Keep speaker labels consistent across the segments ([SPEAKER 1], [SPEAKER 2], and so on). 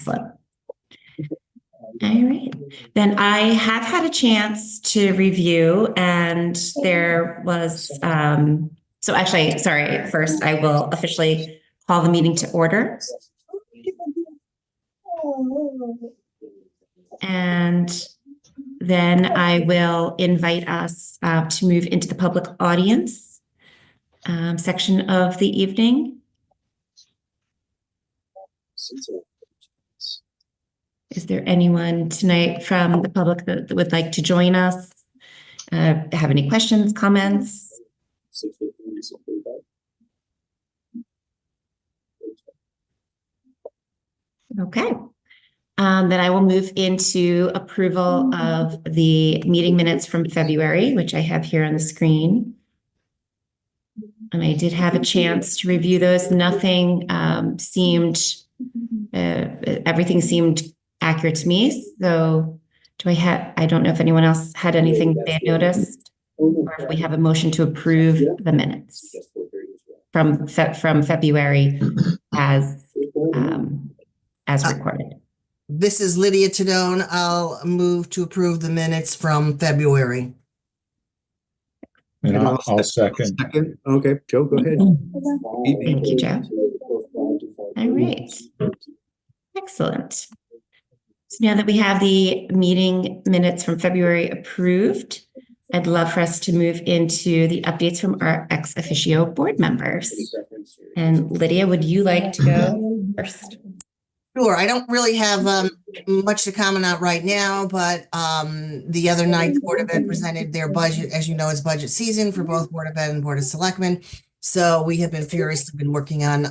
[SPEAKER 1] Excellent. All right. Then I have had a chance to review, and there was, so actually, sorry, first I will officially call the meeting to order. And then I will invite us to move into the public audience section of the evening. Is there anyone tonight from the public that would like to join us? Have any questions, comments? Okay. Then I will move into approval of the meeting minutes from February, which I have here on the screen. And I did have a chance to review those. Nothing everything seemed accurate to me. So I don't know if anyone else had anything they had noticed, or if we have a motion to approve the minutes from February as recorded.
[SPEAKER 2] This is Lydia Tadone. I'll move to approve the minutes from February.
[SPEAKER 3] And I'll second.
[SPEAKER 4] Okay, Joe, go ahead.
[SPEAKER 1] Thank you, Joe. All right. Excellent. So now that we have the meeting minutes from February approved, I'd love for us to move into the updates from our ex officio board members. And Lydia, would you like to go first?
[SPEAKER 2] Sure. I don't really have much to comment on right now, but the other night, the Board of Ed presented their budget. As you know, it's budget season for both Board of Ed and Board of Selectmen. So we have been furiously working on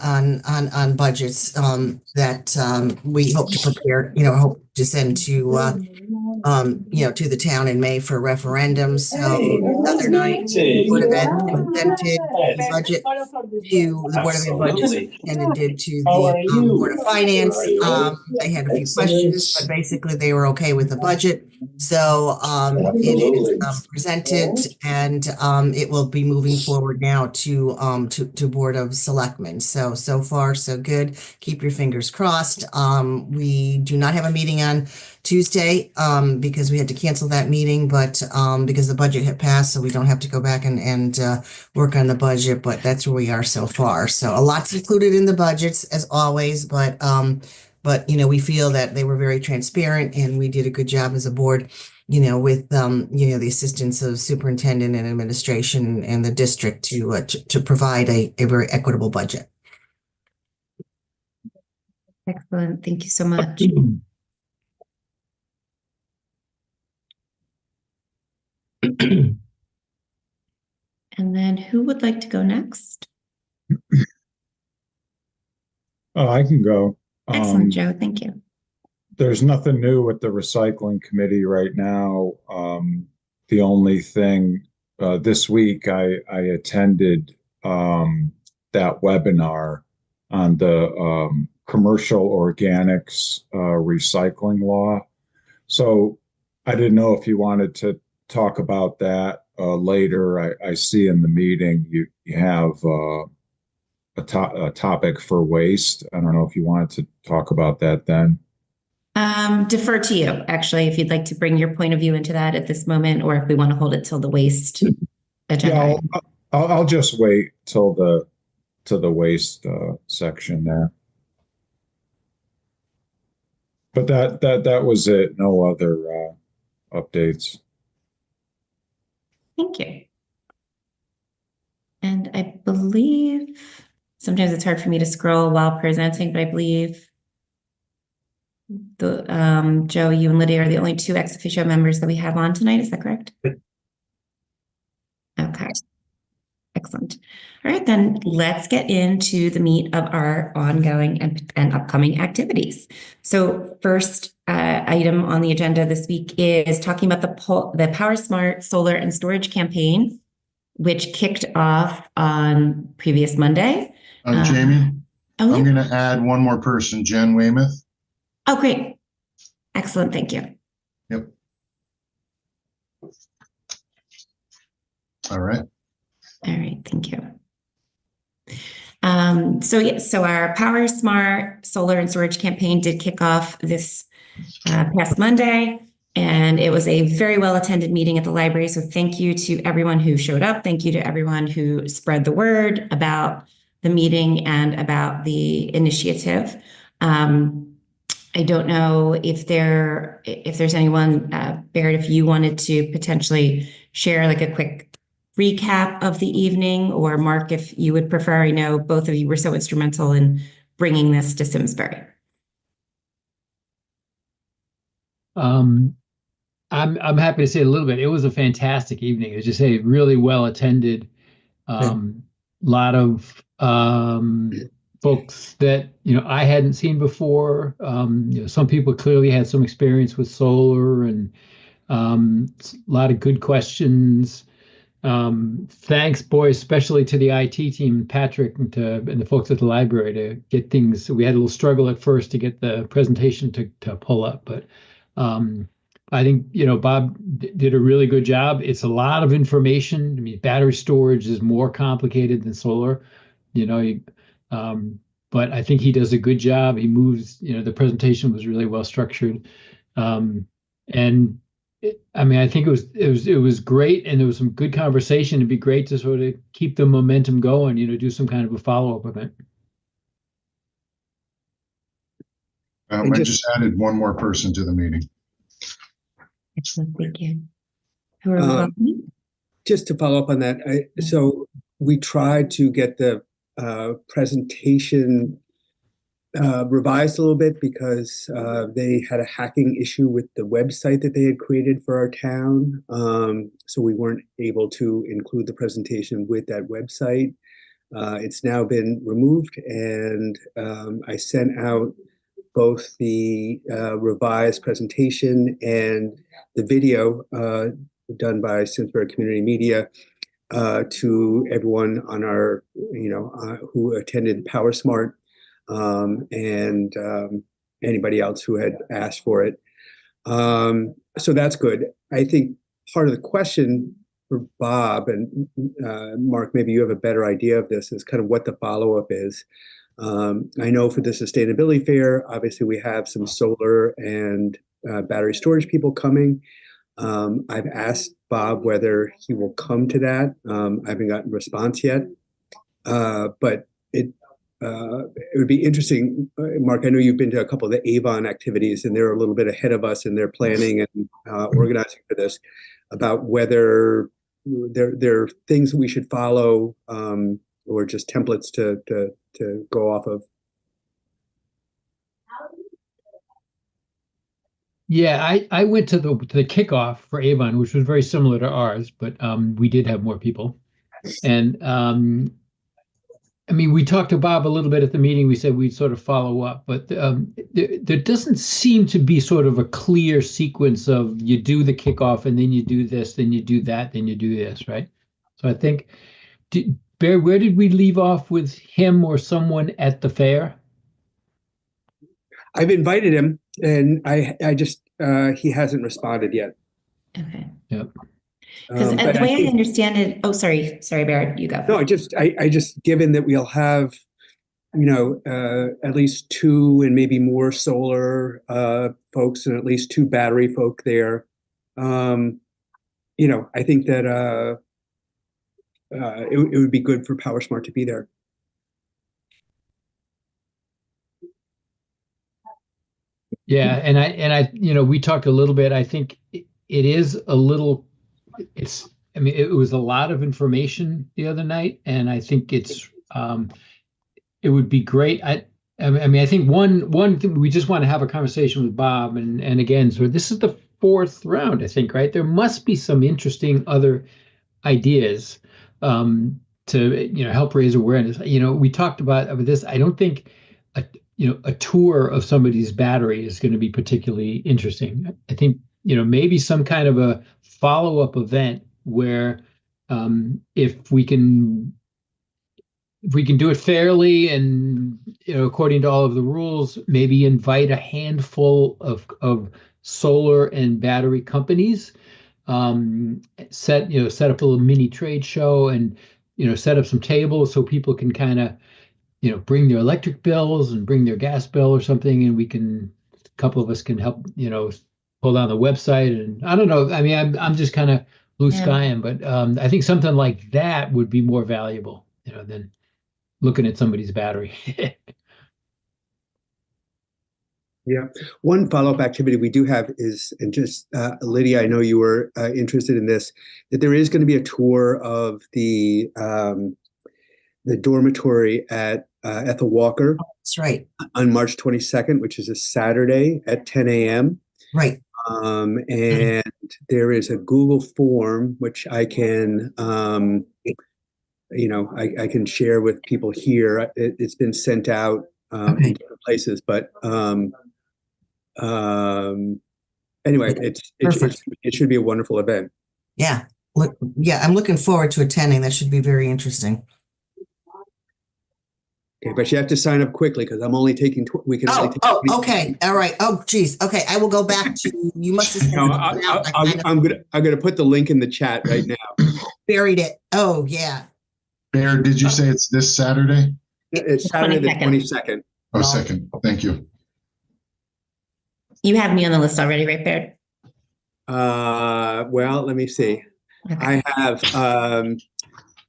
[SPEAKER 2] budgets that we hope to prepare, hope to send to to the town in May for referendum. So the other night, the Board of Ed presented the budget to the Board of Ed budget and did to the Board of Finance. They had a few questions, but basically they were okay with the budget. So it is presented, and it will be moving forward now to Board of Selectmen. So far so good. Keep your fingers crossed. We do not have a meeting on Tuesday because we had to cancel that meeting, but because the budget had passed, so we don't have to go back and work on the budget, but that's where we are so far. So a lot's included in the budgets as always, but we feel that they were very transparent, and we did a good job as a board, with the assistance of superintendent and administration and the district to provide a very equitable budget.
[SPEAKER 1] Excellent. Thank you so much. And then who would like to go next?
[SPEAKER 3] Oh, I can go.
[SPEAKER 1] Excellent, Joe. Thank you.
[SPEAKER 3] There's nothing new with the recycling committee right now. The only thing this week I attended that webinar on the commercial organics recycling law. So I didn't know if you wanted to talk about that later. I see in the meeting you have a topic for waste. I don't know if you wanted to talk about that then.
[SPEAKER 1] Defer to you, actually, if you'd like to bring your point of view into that at this moment, or if we want to hold it till the waste agenda.
[SPEAKER 3] Yeah, I'll just wait till the waste section there. But that was it. No other updates.
[SPEAKER 1] Thank you. And I believe sometimes it's hard for me to scroll while presenting, but I believe Joe, you and Lydia are the only two ex officio members that we have on tonight. Is that correct? Okay. Excellent. All right, then let's get into the meat of our ongoing and upcoming activities. So first item on the agenda this week is talking about the Power Smart Solar and Storage campaign, which kicked off on previous Monday.
[SPEAKER 5] Jamie,
[SPEAKER 1] I'm
[SPEAKER 5] going to add one more person, Jen Weymouth.
[SPEAKER 1] Oh, great. Excellent. Thank you.
[SPEAKER 5] Yep. All right.
[SPEAKER 1] All right. Thank you. So our Power Smart Solar and Storage campaign did kick off this past Monday, and it was a very well attended meeting at the library. So thank you to everyone who showed up. Thank you to everyone who spread the word about the meeting and about the initiative. I don't know if there's anyone, Barrett, if you wanted to potentially share like a quick recap of the evening, or Mark, if you would prefer. I know both of you were so instrumental in bringing this to Simsbury.
[SPEAKER 6] I'm happy to say a little bit. It was a fantastic evening. It was just a really well attended. Lot of folks that I hadn't seen before. Some people clearly had some experience with solar, and a lot of good questions. Thanks, boys, especially to the IT team, Patrick, and the folks at the library to get things. We had a little struggle at first to get the presentation to pull up, but I think Bob did a really good job. It's a lot of information. I mean, battery storage is more complicated than solar, but I think he does a good job. He moves. The presentation was really well structured, and I think it was great, and there was some good conversation. It'd be great to sort of keep the momentum going. Do some kind of a follow-up event.
[SPEAKER 5] I just added one more person to the meeting.
[SPEAKER 1] Excellent, thank you. Who are we welcoming?
[SPEAKER 4] Just to follow up on that, so we tried to get the presentation revised a little bit because they had a hacking issue with the website that they had created for our town. So we weren't able to include the presentation with that website. It's now been removed, and I sent out both the revised presentation and the video done by Simsbury Community Media to everyone on our, who attended Power Smart, and anybody else who had asked for it. So that's good. I think part of the question for Bob and Mark, maybe you have a better idea of this, is kind of what the follow-up is. I know for the sustainability fair, obviously we have some solar and battery storage people coming. I've asked Bob whether he will come to that. I haven't gotten a response yet, but it would be interesting. Mark, I know you've been to a couple of the Avon activities, and they're a little bit ahead of us in their planning and organizing for this, about whether there are things we should follow, or just templates to go off of.
[SPEAKER 6] Yeah, I went to the kickoff for Avon, which was very similar to ours, but we did have more people. And we talked to Bob a little bit at the meeting. We said we'd sort of follow up, but there doesn't seem to be sort of a clear sequence of you do the kickoff and then you do this, then you do that, then you do this, right? So I think, Bear, where did we leave off with him or someone at the fair?
[SPEAKER 4] I've invited him, and I just he hasn't responded yet.
[SPEAKER 1] Okay.
[SPEAKER 6] Yep.
[SPEAKER 1] Because the way I understand it, oh, sorry, Barrett, you go.
[SPEAKER 4] No, I just given that we'll have, at least 2 and maybe more solar folks and at least 2 battery folk there. I think that it would be good for PowerSmart to be there.
[SPEAKER 6] Yeah, and I we talked a little bit. I think it is a little. It was a lot of information the other night, and I think it would be great. I think one thing, we just want to have a conversation with Bob, and again, so this is the 4th round, I think, right? There must be some interesting other ideas to help raise awareness. We talked about this. I don't think a tour of somebody's battery is going to be particularly interesting. I think maybe some kind of a follow-up event where if we can do it fairly and according to all of the rules, maybe invite a handful of solar and battery companies, set up a little mini trade show, and set up some tables so people can kind of bring their electric bills and bring their gas bill or something, and a couple of us can help, pull down the website. And I don't know. I mean, I'm just kind of blue
[SPEAKER 1] Yeah.
[SPEAKER 6] skying, but I think something like that would be more valuable, than looking at somebody's battery.
[SPEAKER 4] Yeah. One follow-up activity we do have is, and just Lydia, I know you were interested in this, that there is going to be a tour of the dormitory at Ethel Walker
[SPEAKER 2] That's right.
[SPEAKER 4] on March 22nd, which is a Saturday at 10 a.m.
[SPEAKER 2] Right.
[SPEAKER 4] And there is a Google form which I can, I can share with people here. It's been sent out in different places, but anyway, it should be a wonderful event.
[SPEAKER 2] Yeah. I'm looking forward to attending. That should be very interesting.
[SPEAKER 4] Okay, but you have to sign up quickly because I'm only taking. We can only take.
[SPEAKER 2] Okay. All right. Oh, geez. Okay, I will go back to. You must have sent
[SPEAKER 4] No,
[SPEAKER 2] it out.
[SPEAKER 4] I'm gonna put the link in the chat right now.
[SPEAKER 2] Buried it. Oh yeah.
[SPEAKER 5] Bear, did you say it's this Saturday?
[SPEAKER 4] It's Saturday the 22nd.
[SPEAKER 5] Oh, second. Thank you.
[SPEAKER 1] You have me on the list already, right, Baird?
[SPEAKER 4] Well, let me see.
[SPEAKER 1] Okay.
[SPEAKER 4] I have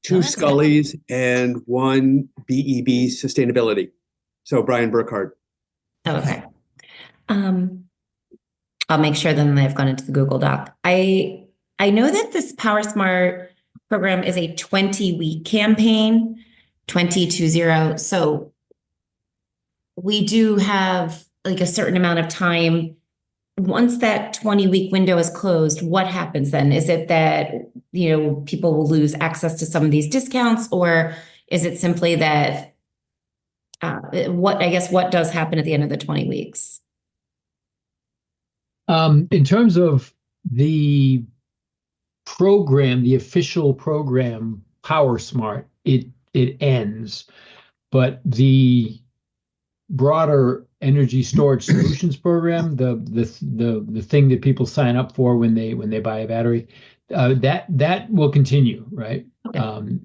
[SPEAKER 4] two
[SPEAKER 1] that's good.
[SPEAKER 4] Scullys and one BEB sustainability. So Brian Burkhardt.
[SPEAKER 1] Okay. I'll make sure then they've gone into the Google Doc. I know that this Power Smart program is a 20-week campaign, 2020. So we do have like a certain amount of time. Once that 20-week window is closed, what happens then? Is it that, people will lose access to some of these discounts, or is it simply that what does happen at the end of the 20 weeks?
[SPEAKER 6] In terms of the program, the official program, Power Smart, it ends, but the broader energy storage solutions program, the thing that people sign up for when they buy a battery, that will continue, right?
[SPEAKER 1] Okay.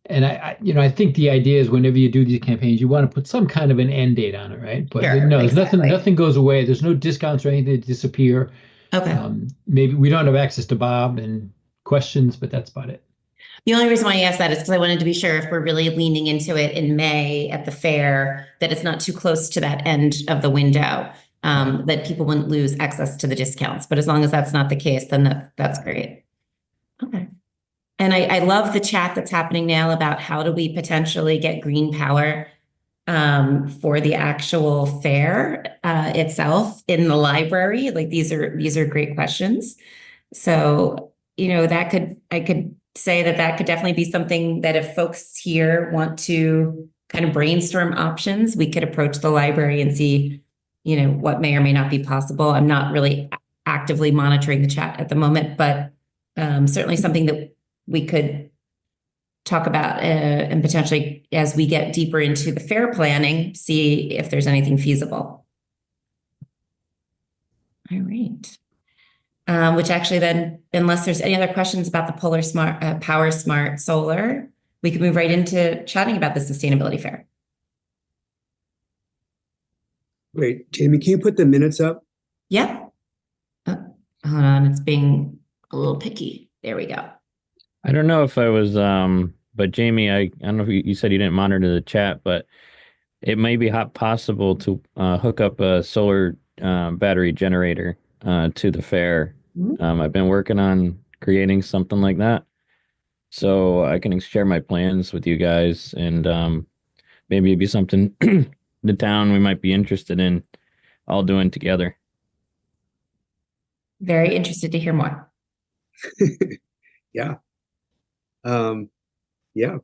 [SPEAKER 6] And I think the idea is whenever you do these campaigns, you want to put some kind of an end date on it, right? But
[SPEAKER 1] Sure,
[SPEAKER 6] no,
[SPEAKER 1] exactly.
[SPEAKER 6] nothing goes away. There's no discounts or anything that disappear.
[SPEAKER 1] Okay.
[SPEAKER 6] Maybe we don't have access to Bob and questions, but that's about it.
[SPEAKER 1] The only reason why I asked that is because I wanted to be sure if we're really leaning into it in May at the fair, that it's not too close to that end of the window, that people wouldn't lose access to the discounts. But as long as that's not the case, then that's great. Okay. And I love the chat that's happening now about how do we potentially get green power for the actual fair itself in the library. Like these are great questions. So, I could say that could definitely be something that if folks here want to kind of brainstorm options, we could approach the library and see, what may or may not be possible. I'm not really actively monitoring the chat at the moment, but certainly something that we could talk about and potentially as we get deeper into the fair planning, see if there's anything feasible. All right. Which actually then, unless there's any other questions about the Power Smart Solar, we can move right into chatting about the Sustainability Fair.
[SPEAKER 4] Great. Jamie, can you put the minutes up?
[SPEAKER 1] Yep. Oh, hold on, it's being a little picky. There we go.
[SPEAKER 7] I don't know if I was, but Jamie, I don't know if you said you didn't monitor the chat, but it may be possible to hook up a solar battery generator to the fair. I've been working on creating something like that, so I can share my plans with you guys, and maybe it'd be something the town we might be interested in all doing together.
[SPEAKER 1] Very interested to hear more.
[SPEAKER 4] Yeah. Yeah.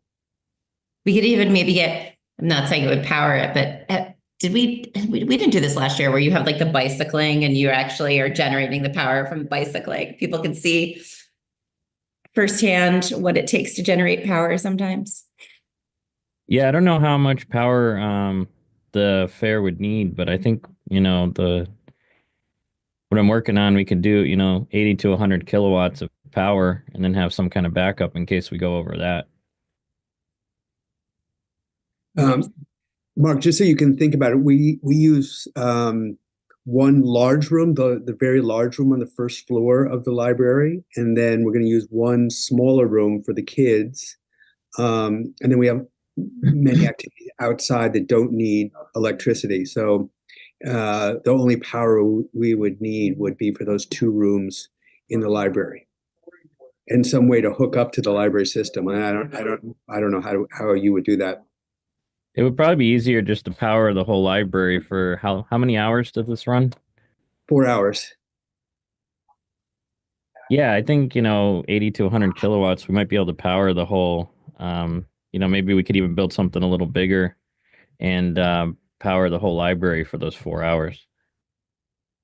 [SPEAKER 1] We could even maybe get, I'm not saying it would power it, but we didn't do this last year where you have like the bicycling and you actually are generating the power from bicycling. People can see firsthand what it takes to generate power sometimes.
[SPEAKER 7] Yeah, I don't know how much power the fair would need, but I think, what I'm working on, we could do, 80 to 100 kilowatts of power and then have some kind of backup in case we go over that.
[SPEAKER 4] Mark, just so you can think about it, we use one large room, the very large room on the first floor of the library, and then we're going to use one smaller room for the kids. And then we have many activities outside that don't need electricity. So the only power we would need would be for those two rooms in the library, and some way to hook up to the library system. And I don't know how you would do that.
[SPEAKER 7] It would probably be easier just to power the whole library for how many hours does this run?
[SPEAKER 4] 4 hours.
[SPEAKER 7] Yeah, I think, 80 to 100 kilowatts, we might be able to power the whole, maybe we could even build something a little bigger and power the whole library for those 4 hours.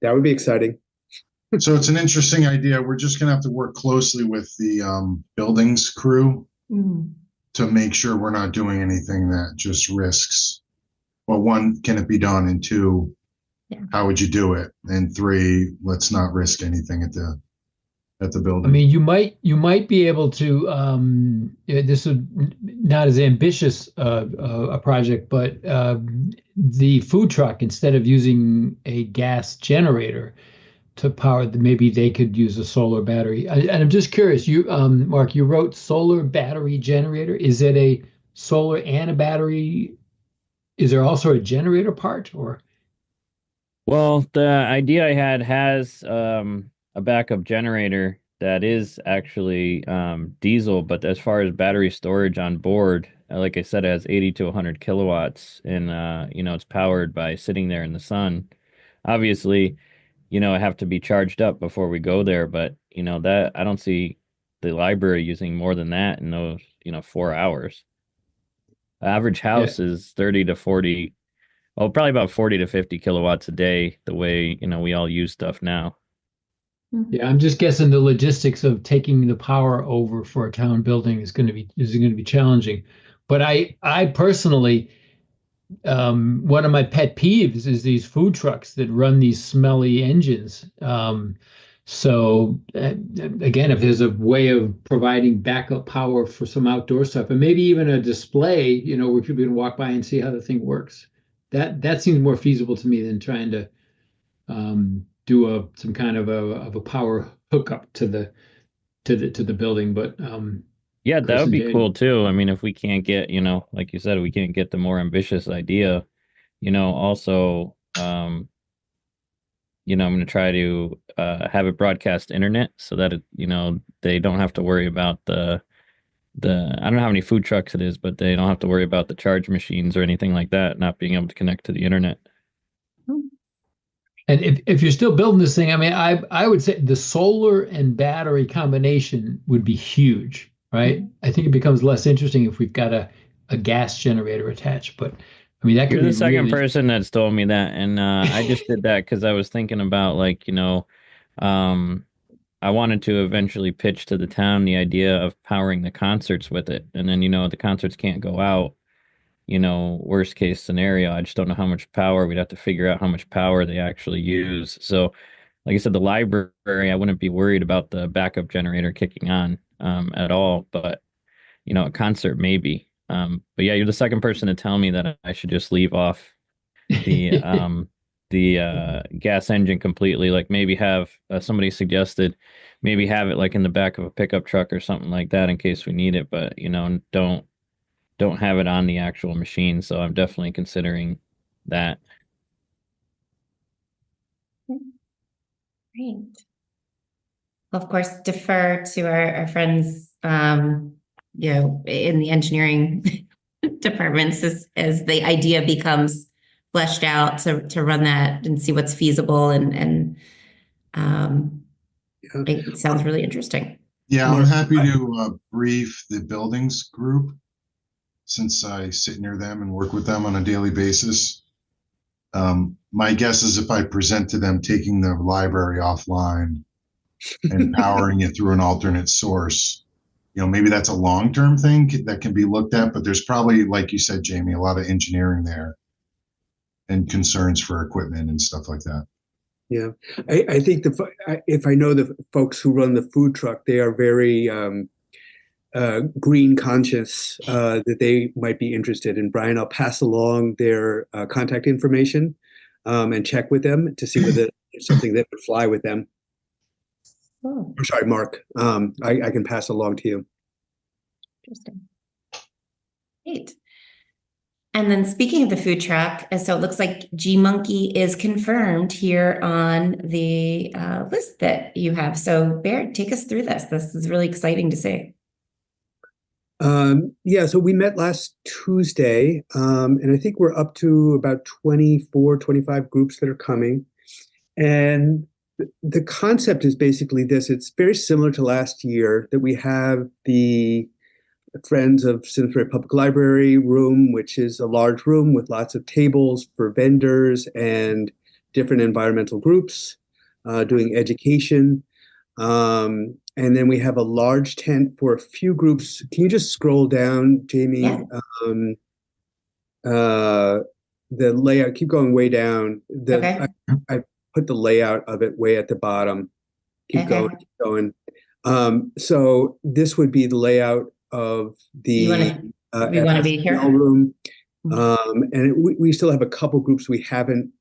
[SPEAKER 4] That would be exciting.
[SPEAKER 5] So it's an interesting idea. We're just going to have to work closely with the buildings crew to make sure we're not doing anything that just risks. Well, one, can it be done? And two, how would you do it? And three, let's not risk anything at the building.
[SPEAKER 6] I mean, you might be able to. This is not as ambitious a project, but the food truck, instead of using a gas generator to power, maybe they could use a solar battery. And I'm just curious, Mark, you wrote solar battery generator. Is it a solar and a battery? Is there also a generator part, or?
[SPEAKER 7] Well, the idea I had has a backup generator that is actually diesel, but as far as battery storage on board, like I said, it has 80 to 100 kilowatts, and it's powered by sitting there in the sun. Obviously, I have to be charged up before we go there, but that I don't see the library using more than that in those 4 hours. Average house is 30 to 40, well, probably about 40 to 50 kilowatts a day, the way we all use stuff now.
[SPEAKER 6] Yeah, I'm just guessing the logistics of taking the power over for a town building is going to be challenging. But I personally, one of my pet peeves is these food trucks that run these smelly engines. So again, if there's a way of providing backup power for some outdoor stuff, and maybe even a display, where people can walk by and see how the thing works, that seems more feasible to me than trying to do some kind of a power hookup to the building. But
[SPEAKER 7] yeah, that would be cool too. I mean, if we can't get, like you said, we can't get the more ambitious idea, also, I'm going to try to have it broadcast internet so that they don't have to worry about the I don't know how many food trucks it is, but they don't have to worry about the charge machines or anything like that not being able to connect to the internet.
[SPEAKER 6] And if you're still building this thing, I mean, I would say the solar and battery combination would be huge, right? I think it becomes less interesting if we've got a gas generator attached, but I mean, that could
[SPEAKER 7] You're
[SPEAKER 6] be
[SPEAKER 7] the second
[SPEAKER 6] really
[SPEAKER 7] person that's told me that, and I just did that because I was thinking about I wanted to eventually pitch to the town the idea of powering the concerts with it, and then the concerts can't go out. Worst case scenario, I just don't know how much power. We'd have to figure out how much power they actually use. So, like I said, the library, I wouldn't be worried about the backup generator kicking on at all, but a concert maybe. But yeah, you're the second person to tell me that I should just leave off the gas engine completely. Like maybe have somebody suggested maybe have it like in the back of a pickup truck or something like that in case we need it, but don't have it on the actual machine. So I'm definitely considering that.
[SPEAKER 1] Great. Of course, defer to our friends, in the engineering departments as the idea becomes fleshed out to run that and see what's feasible and it sounds really interesting.
[SPEAKER 5] Yeah, I'm happy to brief the buildings group since I sit near them and work with them on a daily basis. My guess is if I present to them taking the library offline and powering it through an alternate source, maybe that's a long-term thing that can be looked at, but there's probably, like you said, Jamie, a lot of engineering there and concerns for equipment and stuff like that.
[SPEAKER 4] Yeah, I think if I know the folks who run the food truck, they are very green conscious that they might be interested. And Brian, I'll pass along their contact information and check with them to see whether there's something that would fly with them.
[SPEAKER 1] Oh,
[SPEAKER 4] I'm sorry, Mark. I can pass along to you.
[SPEAKER 1] interesting. Great. And then speaking of the food truck, so it looks like G Monkey is confirmed here on the list that you have. So Baird, take us through this. This is really exciting to see.
[SPEAKER 4] Yeah, so we met last Tuesday, and I think we're up to about 24, 25 groups that are coming. And the concept is basically this. It's very similar to last year, that we have the Friends of Simsbury Public Library room, which is a large room with lots of tables for vendors and different environmental groups doing education. And then we have a large tent for a few groups. Can you just scroll down, Jamie?
[SPEAKER 1] Yeah.
[SPEAKER 4] The layout, keep going way down.
[SPEAKER 1] Okay.
[SPEAKER 4] I put the layout of it way at the bottom. Keep
[SPEAKER 1] Okay.
[SPEAKER 4] going. So this would be the layout of
[SPEAKER 1] We
[SPEAKER 4] the
[SPEAKER 1] want to be here.
[SPEAKER 4] FSL room. And we still have a couple groups we haven't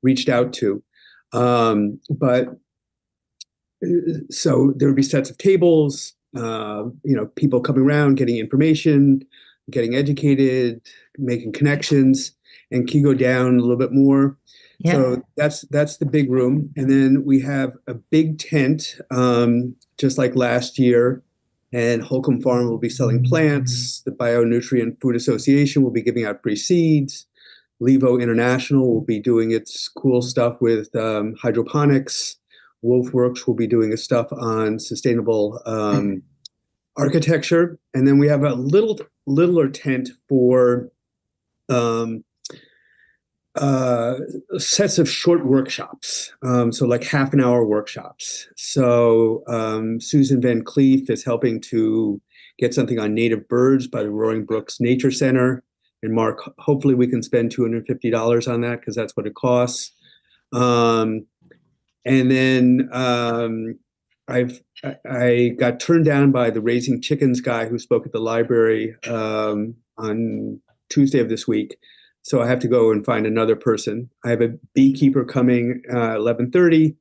[SPEAKER 4] reached out to. But so there would be sets of tables, people coming around, getting information, getting educated, making connections, and can you go down a little bit more?
[SPEAKER 1] Yeah.
[SPEAKER 4] So that's the big room. And then we have a big tent, just like last year. And Holcomb Farm will be selling plants. The Bionutrient Food Association will be giving out free seeds. Levo International will be doing its cool stuff with hydroponics. Wolfworks will be doing its stuff on sustainable architecture. And then we have a littler tent for sets of short workshops, so like half an hour workshops. So Susan Van Cleef is helping to get something on native birds by the Roaring Brooks Nature Center. And Mark, hopefully we can spend $250 on that because that's what it costs. And then I got turned down by the Raising Chickens guy who spoke at the library on Tuesday of this week. So I have to go and find another person. I have a beekeeper coming 11:30.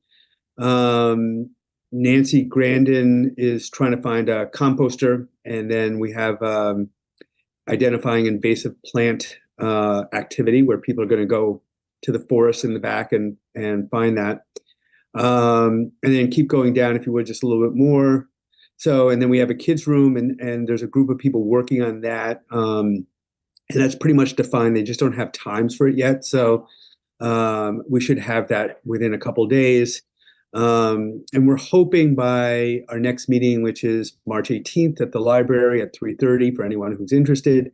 [SPEAKER 4] Nancy Grandin is trying to find a composter. And then we have identifying invasive plant activity where people are going to go to the forest in the back and find that. And then keep going down, if you would, just a little bit more. So, and then we have a kids room and there's a group of people working on that. And that's pretty much defined. They just don't have times for it yet. So we should have that within a couple of days. And we're hoping by our next meeting, which is March 18th at the library at 3:30 for anyone who's interested,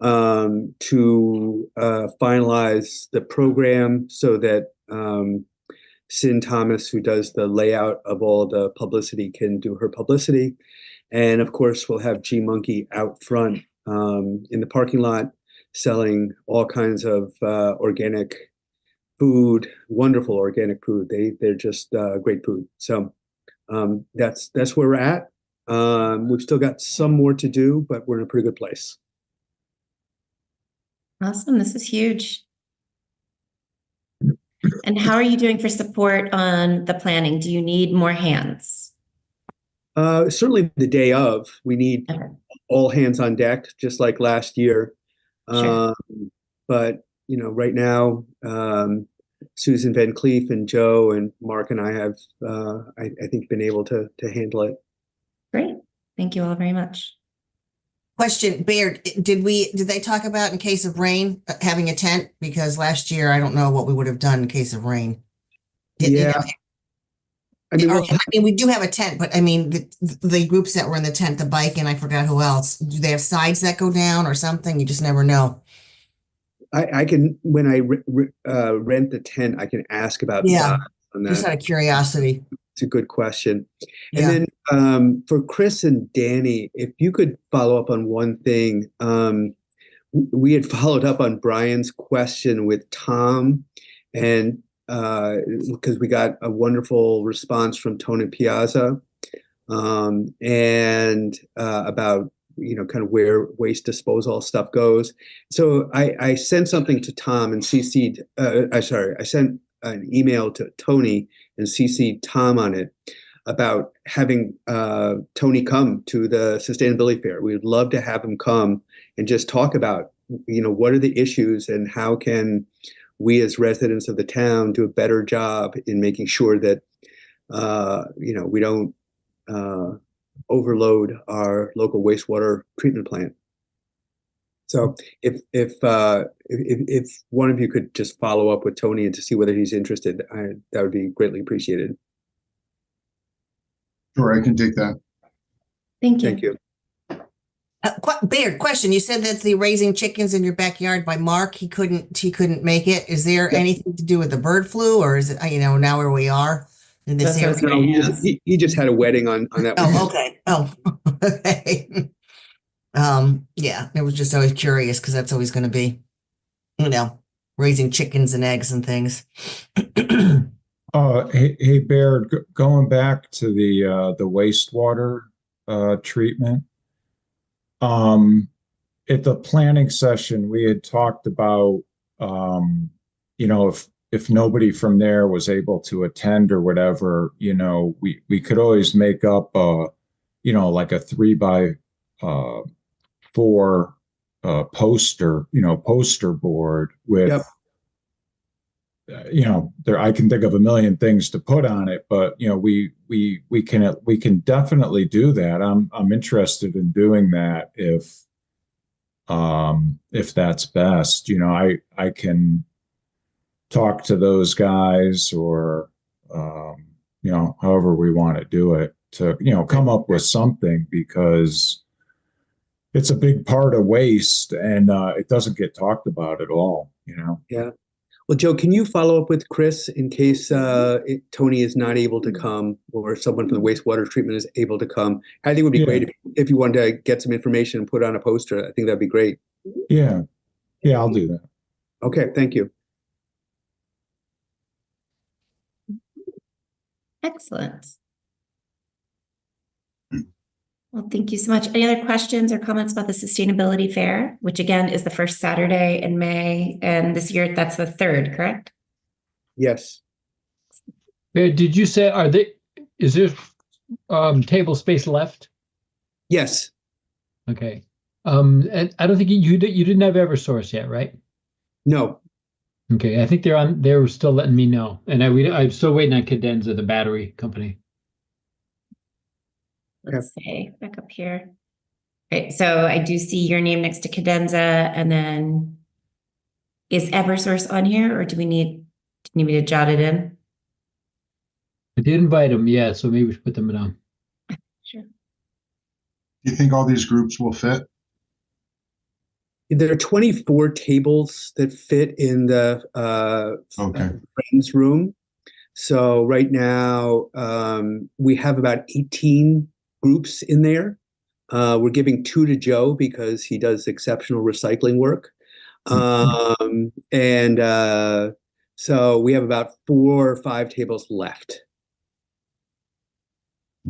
[SPEAKER 4] to finalize the program so that Sin Thomas, who does the layout of all the publicity, can do her publicity. And of course, we'll have G Monkey out front in the parking lot selling all kinds of organic food, wonderful organic food. They're just great food. So that's where we're at. We've still got some more to do, but we're in a pretty good place.
[SPEAKER 1] Awesome. This is huge. And how are you doing for support on the planning? Do you need more hands?
[SPEAKER 4] Certainly the day of, we need
[SPEAKER 1] Okay.
[SPEAKER 4] all hands on deck, just like last year.
[SPEAKER 1] Sure.
[SPEAKER 4] But right now, Susan Van Cleef and Joe and Mark and I have, I think, been able to handle it.
[SPEAKER 1] Great. Thank you all very much.
[SPEAKER 2] Question, Baird, did they talk about in case of rain, having a tent? Because last year, I don't know what we would have done in case of rain.
[SPEAKER 4] Yeah. I mean,
[SPEAKER 2] we do have a tent, but I mean, the groups that were in the tent, the bike, and I forgot who else. Do they have sides that go down or something? You just never know.
[SPEAKER 4] I can, when I rent the tent, I can ask about sides on that.
[SPEAKER 2] Just out of curiosity.
[SPEAKER 4] It's a good question.
[SPEAKER 2] Yeah.
[SPEAKER 4] And then for Chris and Danny, if you could follow up on one thing, we had followed up on Brian's question with Tom, and because we got a wonderful response from Tony Piazza. and about kind of where waste disposal stuff goes. So I sent something to Tom and CC'd. I sent an email to Tony and CC'd Tom on it about having Tony come to the sustainability fair. We would love to have him come and just talk about, what are the issues and how can we as residents of the town do a better job in making sure that, we don't overload our local wastewater treatment plant. So if one of you could just follow up with Tony and to see whether he's interested, that would be greatly appreciated.
[SPEAKER 5] Sure, I can take that.
[SPEAKER 1] Thank you.
[SPEAKER 4] Thank you.
[SPEAKER 2] Baird, question. You said that the raising chickens in your backyard by Mark, he couldn't make it. Is there anything to do with the bird flu, or is it, now where we are in this
[SPEAKER 1] That's what I
[SPEAKER 2] area?
[SPEAKER 1] was gonna ask.
[SPEAKER 4] He just had a wedding on that.
[SPEAKER 2] Oh, okay. Oh, okay. Yeah, I was just always curious because that's always going to be, raising chickens and eggs and things.
[SPEAKER 3] Hey, Baird, going back to the wastewater treatment. At the planning session, we had talked about, if nobody from there was able to attend or whatever, we could always make up like a 3x4 poster board with.
[SPEAKER 4] Yep.
[SPEAKER 3] I can think of a million things to put on it, but we can definitely do that. I'm interested in doing that if that's best. I can talk to those guys or however we want to do it to come up with something, because it's a big part of waste and it doesn't get talked about at all.
[SPEAKER 4] Yeah. Well, Joe, can you follow up with Chris in case Tony is not able to come or someone from the wastewater treatment is able to come? I think it would be great if you wanted to get some information and put on a poster. I think that'd be great.
[SPEAKER 3] Yeah, I'll do that.
[SPEAKER 4] Okay, thank you.
[SPEAKER 1] Excellent. Well, thank you so much. Any other questions or comments about the Sustainability Fair, which again is the first Saturday in May, and this year that's the 3rd, correct?
[SPEAKER 4] Yes.
[SPEAKER 6] Did you say, is there table space left?
[SPEAKER 4] Yes.
[SPEAKER 6] Okay. And I don't think you didn't have Eversource yet, right?
[SPEAKER 4] No.
[SPEAKER 6] Okay. I think they're still letting me know. And I'm still waiting on Cadenza, the battery company.
[SPEAKER 1] Let's say back up here. Right, so I do see your name next to Cadenza, and then is Eversource on here, or do you need me to jot it in?
[SPEAKER 6] I did invite them, yeah, so maybe we should put them down.
[SPEAKER 1] Sure.
[SPEAKER 5] Do you think all these groups will fit?
[SPEAKER 4] There are 24 tables that fit in the friends room. So right now we have about 18 groups in there. We're giving 2 to Joe because he does exceptional recycling work. So we have about 4 or 5 tables left.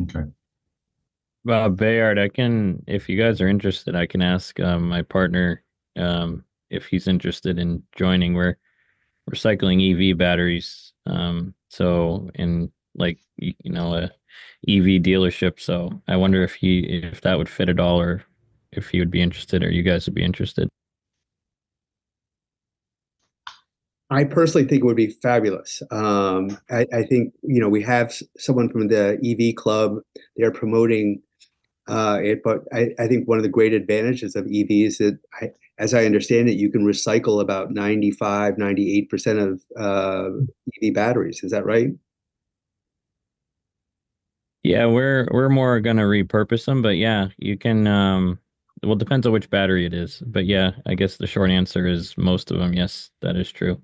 [SPEAKER 5] Okay.
[SPEAKER 7] Well, Bayard, if you guys are interested, I can ask my partner if he's interested in joining. We're recycling EV batteries. So in a EV dealership. So I wonder if that would fit at all, or if he would be interested, or you guys would be interested.
[SPEAKER 4] I personally think it would be fabulous. I think, we have someone from the EV club. They're promoting it, but I think one of the great advantages of EVs is that, as I understand it, you can recycle about 95, 98% of EV batteries. Is that right?
[SPEAKER 7] Yeah, we're more gonna repurpose them, but yeah, you can. Well, it depends on which battery it is, but yeah, I guess the short answer is most of them. Yes, that is true.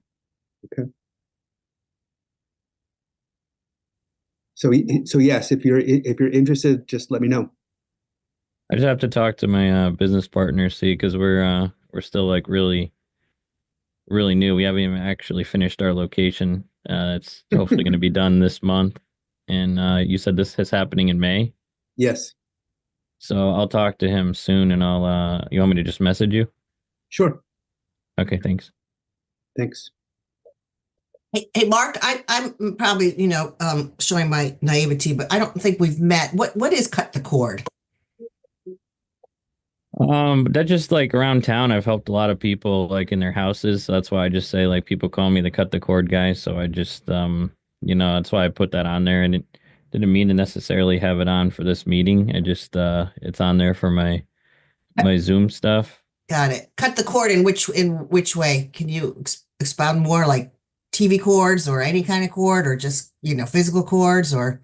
[SPEAKER 4] Okay. So yes, if you're interested, just let me know.
[SPEAKER 7] I just have to talk to my business partner, see, because we're still like really new. We haven't even actually finished our location. It's hopefully going to be done this month. And you said this is happening in May?
[SPEAKER 4] Yes,
[SPEAKER 7] So I'll talk to him soon, and I'll. You want me to just message you?
[SPEAKER 4] sure.
[SPEAKER 7] Okay, thanks.
[SPEAKER 4] Thanks.
[SPEAKER 2] Hey, Mark, I'm probably, showing my naivety, but I don't think we've met. What is cut the cord?
[SPEAKER 7] That just like around town, I've helped a lot of people like in their houses. So that's why I just say like people call me the cut the cord guy. So I just that's why I put that on there, and it didn't mean to necessarily have it on for this meeting. I just it's on there for my Zoom stuff.
[SPEAKER 2] Got it. Cut the cord in which way? Can you expound more, like TV cords or any kind of cord, or just, physical cords, or?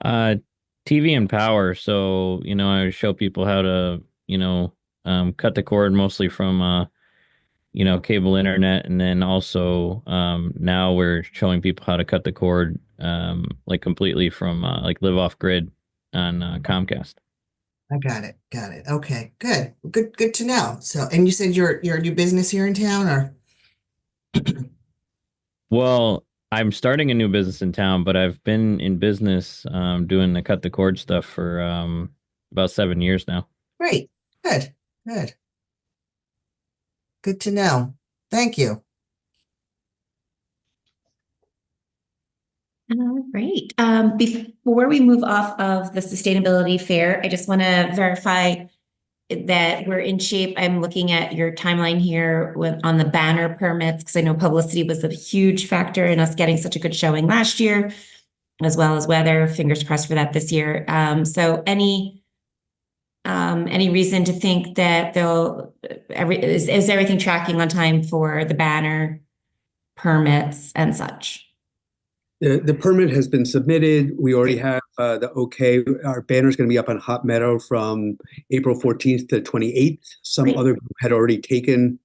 [SPEAKER 7] TV and power. So, I would show people how to, cut the cord mostly from cable internet, and then also now we're showing people how to cut the cord like completely from like live off grid on Comcast.
[SPEAKER 2] I got it. Got it. Okay, good to know. So, and you said you're a new business here in town, or?
[SPEAKER 7] Well, I'm starting a new business in town, but I've been in business doing the cut the cord stuff for about 7 years now.
[SPEAKER 2] Great. Good to know. Thank you.
[SPEAKER 1] Great. Before we move off of the sustainability fair, I just want to verify that we're in shape. I'm looking at your timeline here on the banner permits, because I know publicity was a huge factor in us getting such a good showing last year, as well as weather. Fingers crossed for that this year. So any reason to think that is everything tracking on time for the banner permits and such?
[SPEAKER 4] The permit has been submitted. We already have the okay. Our banner is going to be up on Hot Meadow from April 14th to 28th. Some
[SPEAKER 1] Great.
[SPEAKER 4] other group had already taken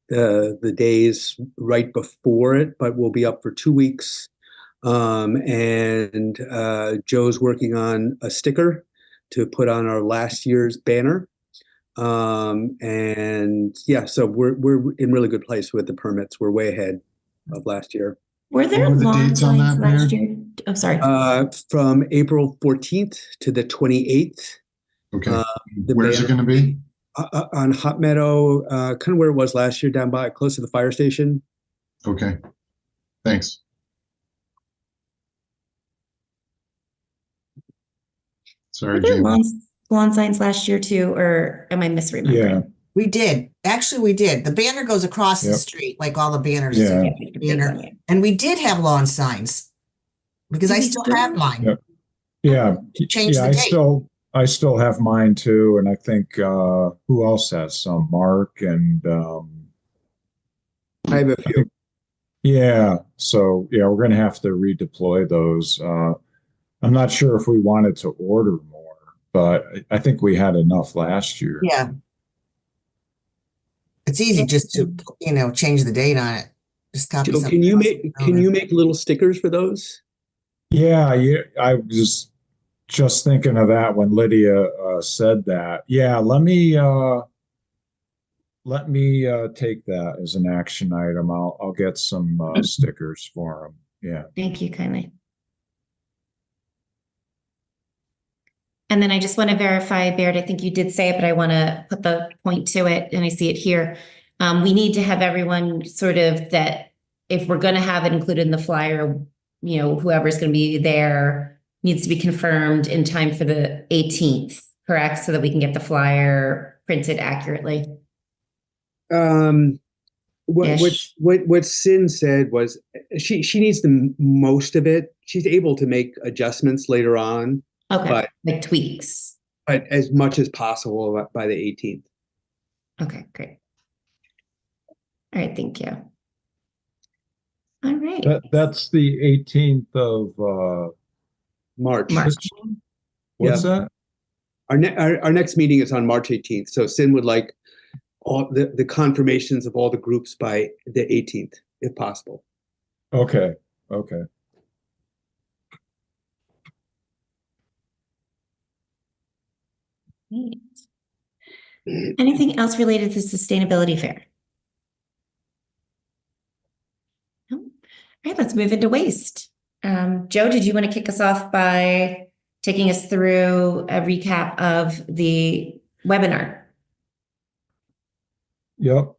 [SPEAKER 4] the days right before it, but we'll be up for 2 weeks. And Joe's working on a sticker to put on our last year's banner. And yeah, so we're in really good place with the permits. We're way ahead of last year.
[SPEAKER 1] Were there
[SPEAKER 5] What were the
[SPEAKER 1] lawn
[SPEAKER 5] dates on
[SPEAKER 1] signs
[SPEAKER 5] that,
[SPEAKER 1] last
[SPEAKER 5] Baird?
[SPEAKER 1] year? I'm sorry.
[SPEAKER 4] From April 14th to the 28th.
[SPEAKER 5] Okay.
[SPEAKER 4] The
[SPEAKER 5] Where's it
[SPEAKER 4] banner
[SPEAKER 5] going to be?
[SPEAKER 4] on Hot Meadow, kind of where it was last year, down by close to the fire station.
[SPEAKER 5] Okay. Thanks. Sorry,
[SPEAKER 1] Were there
[SPEAKER 5] Jamie.
[SPEAKER 1] lawn signs last year too, or am I misremembering?
[SPEAKER 3] Yeah,
[SPEAKER 2] We did. Actually, we did. The banner goes across the
[SPEAKER 3] Yep.
[SPEAKER 2] street, like all the banners.
[SPEAKER 3] Yeah.
[SPEAKER 2] Banner. And we did have lawn signs, because I
[SPEAKER 1] Did we
[SPEAKER 2] still
[SPEAKER 1] still?
[SPEAKER 2] have mine.
[SPEAKER 3] Yep. yeah,
[SPEAKER 2] Change
[SPEAKER 3] yeah.
[SPEAKER 2] the date.
[SPEAKER 3] I still have mine too, and I think who else has some? Mark and
[SPEAKER 4] I have a few.
[SPEAKER 3] yeah. So yeah, we're gonna have to redeploy those. I'm not sure if we wanted to order more, but I think we had enough last year.
[SPEAKER 2] Yeah. It's easy just to, change the date on it. Just copy
[SPEAKER 4] Joe,
[SPEAKER 2] something.
[SPEAKER 4] can you make little stickers for those?
[SPEAKER 3] Yeah, I was just thinking of that when Lydia said that. Yeah, let me take that as an action item. I'll get some stickers for them. Yeah.
[SPEAKER 1] Thank you kindly. And then I just want to verify, Baird, I think you did say it, but I want to put the point to it, and I see it here. We need to have everyone sort of that if we're going to have it included in the flyer, whoever's going to be there needs to be confirmed in time for the 18th, correct? So that we can get the flyer printed accurately.
[SPEAKER 4] What Sin said was she needs the most of it. She's able to make adjustments later on.
[SPEAKER 1] Okay, like tweaks.
[SPEAKER 4] But as much as possible by the 18th.
[SPEAKER 1] Okay, great. All right, thank you. All right.
[SPEAKER 3] That's the 18th of
[SPEAKER 4] March.
[SPEAKER 3] What's that?
[SPEAKER 4] Our next meeting is on March 18th. So Sin would like all the confirmations of all the groups by the 18th, if possible.
[SPEAKER 3] Okay.
[SPEAKER 1] Great. Anything else related to sustainability fair? No? All right, let's move into waste. Joe, did you want to kick us off by taking us through a recap of the webinar.
[SPEAKER 3] Yep.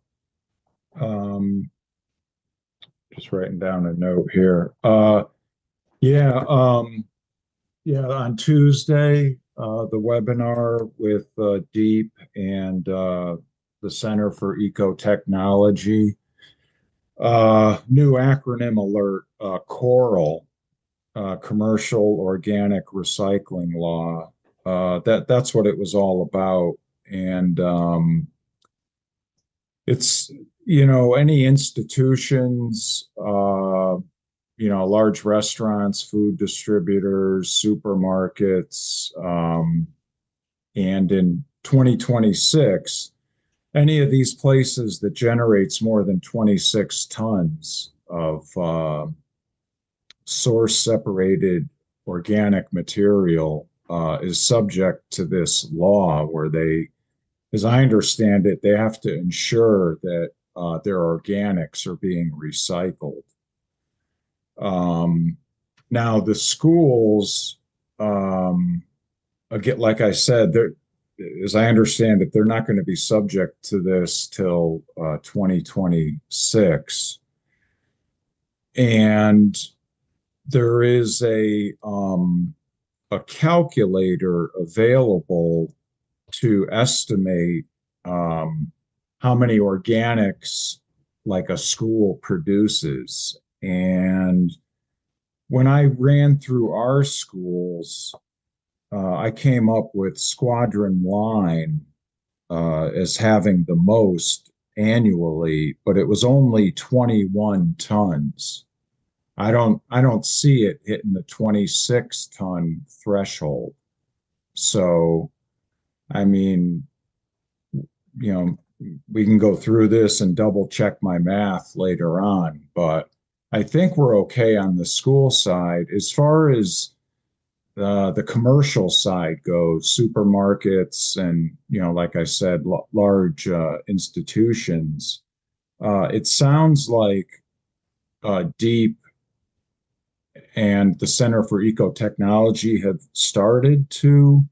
[SPEAKER 3] Just writing down a note here. Yeah, on Tuesday, the webinar with Deep and the Center for Ecotechnology. New acronym alert, CORAL, Commercial Organic Recycling Law. That's what it was all about. And it's, any institutions, large restaurants, food distributors, supermarkets, and in 2026, any of these places that generates more than 26 tons of source separated organic material is subject to this law where they, as I understand it, they have to ensure that their organics are being recycled. Now the schools, again, like I said, as I understand it, they're not going to be subject to this till 2026. And there is a calculator available to estimate how many organics like a school produces. And when I ran through our schools, I came up with Squadron Line as having the most annually, but it was only 21 tons. I don't see it hitting the 26-ton threshold. So, I mean, we can go through this and double check my math later on, but I think we're okay on the school side. As far as the commercial side goes, supermarkets and, like I said, large institutions, it sounds like Deep and the Center for Ecotechnology have started to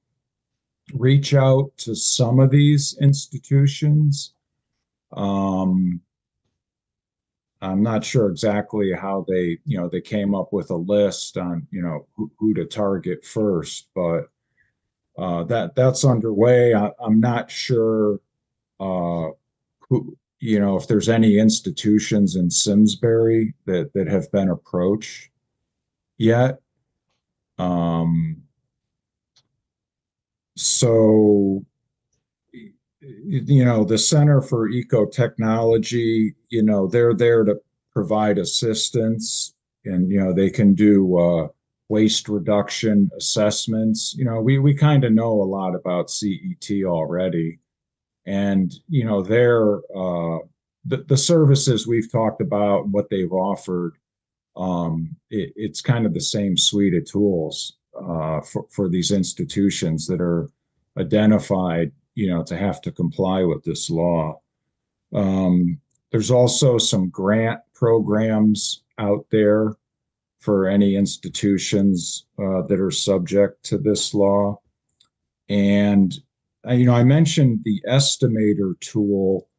[SPEAKER 3] reach out to some of these institutions. I'm not sure exactly how they came up with a list on, who to target first, but that's underway. I'm not sure who, if there's any institutions in Simsbury that have been approached yet. So, the Center for Ecotechnology, they're there to provide assistance, and, they can do waste reduction assessments. We kind of know a lot about CET already. And, the services we've talked about and what they've offered, it's kind of the same suite of tools for these institutions that are identified, to have to comply with this law. There's also some grant programs out there for any institutions that are subject to this law. And, I mentioned the estimator tool.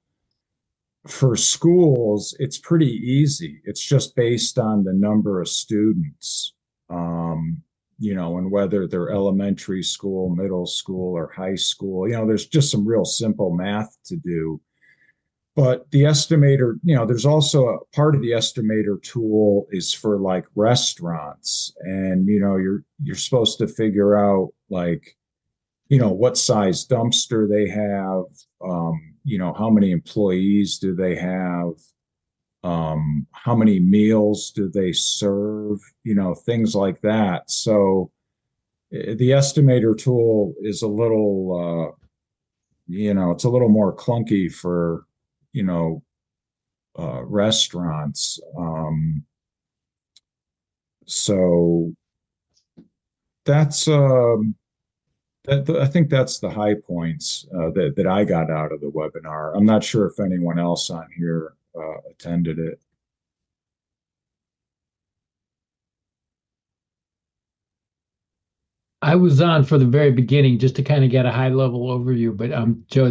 [SPEAKER 3] For schools, it's pretty easy. It's just based on the number of students, and whether they're elementary school, middle school, or high school. There's just some real simple math to do. But the estimator, there's also a part of the estimator tool is for like restaurants, and you're supposed to figure out like, what size dumpster they have, how many employees do they have, how many meals do they serve, things like that. So the estimator tool is a little, it's a little more clunky for, restaurants. So that's, I think that's the high points that I got out of the webinar. I'm not sure if anyone else on here attended it.
[SPEAKER 6] I was on for the very beginning just to kind of get a high level overview, but Joe, I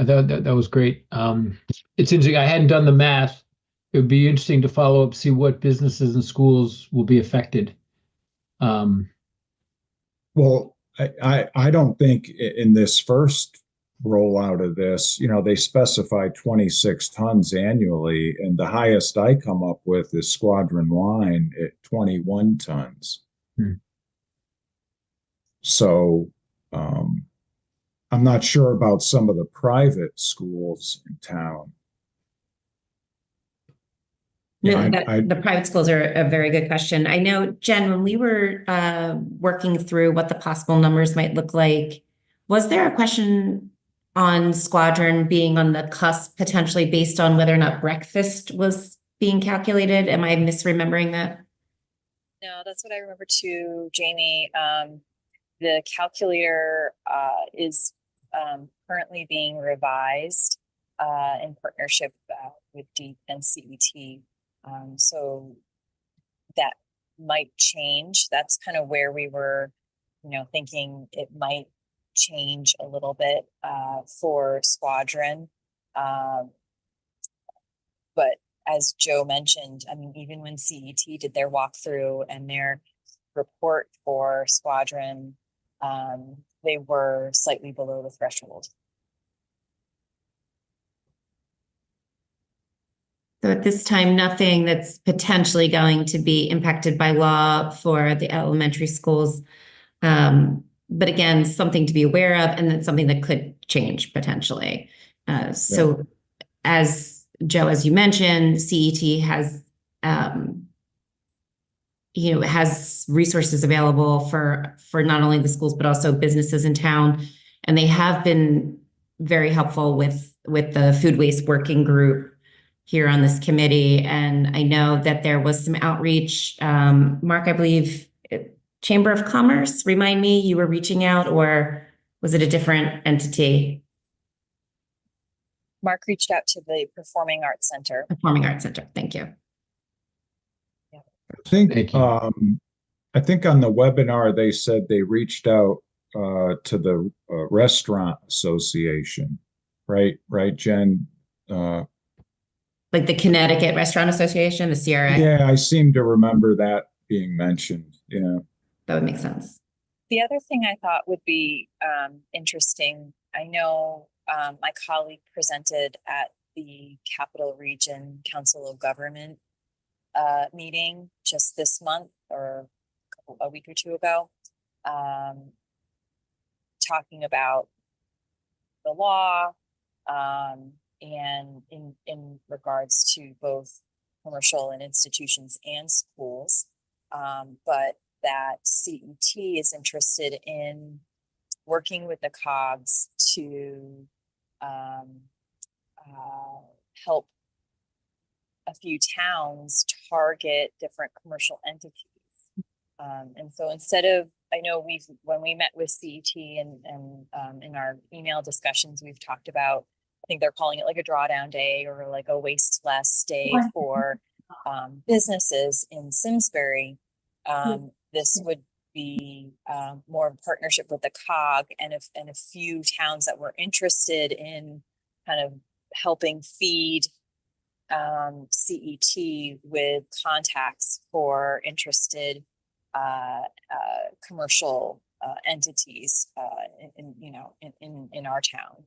[SPEAKER 6] thought that was great. It's interesting. I hadn't done the math. It would be interesting to follow up, see what businesses and schools will be affected.
[SPEAKER 3] Well, I don't think in this first rollout of this, they specify 26 tons annually, and the highest I come up with is Squadron Line at 21 tons.
[SPEAKER 6] Hmm.
[SPEAKER 3] So I'm not sure about some of the private schools in town. Yeah,
[SPEAKER 1] The private schools are a very good question. I know, Jen, when we were working through what the possible numbers might look like, was there a question on Squadron being on the cusp potentially based on whether or not breakfast was being calculated? Am I misremembering that?
[SPEAKER 8] No, that's what I remember too, Jamie. The calculator is currently being revised in partnership with DEEP and CET. So that might change. That's kind of where we were, thinking it might change a little bit for Squadron. But as Joe mentioned, I mean, even when CET did their walkthrough and their report for Squadron, they were slightly below the threshold.
[SPEAKER 1] So at this time, nothing that's potentially going to be impacted by law for the elementary schools. But again, something to be aware of, and then something that could change potentially. So as Joe, as you mentioned, CET has, has resources available for not only the schools, but also businesses in town. And they have been very helpful with the food waste working group here on this committee. And I know that there was some outreach. Mark, I believe Chamber of Commerce, remind me, you were reaching out, or was it a different entity?
[SPEAKER 8] Mark reached out to the Performing Arts Center.
[SPEAKER 1] Performing Arts Center, thank you.
[SPEAKER 3] I think
[SPEAKER 6] Thank you.
[SPEAKER 3] I think on the webinar they said they reached out to the Restaurant Association, right, Jen?
[SPEAKER 1] Like the Connecticut Restaurant Association, the CRA?
[SPEAKER 3] Yeah, I seem to remember that being mentioned. Yeah.
[SPEAKER 1] That would make sense.
[SPEAKER 8] The other thing I thought would be interesting, I know my colleague presented at the Capital Region Council of Government meeting just this month or a week or two ago, talking about the law and in regards to both commercial and institutions and schools, but that CET is interested in working with the COGS to help a few towns target different commercial entities. And so instead of, I know when we met with CET and in our email discussions, we've talked about, I think they're calling it like a drawdown day or like a waste less day for businesses in Simsbury. This would be more in partnership with the COG and a few towns that were interested in kind of helping feed CET with contacts for interested commercial entities in our town.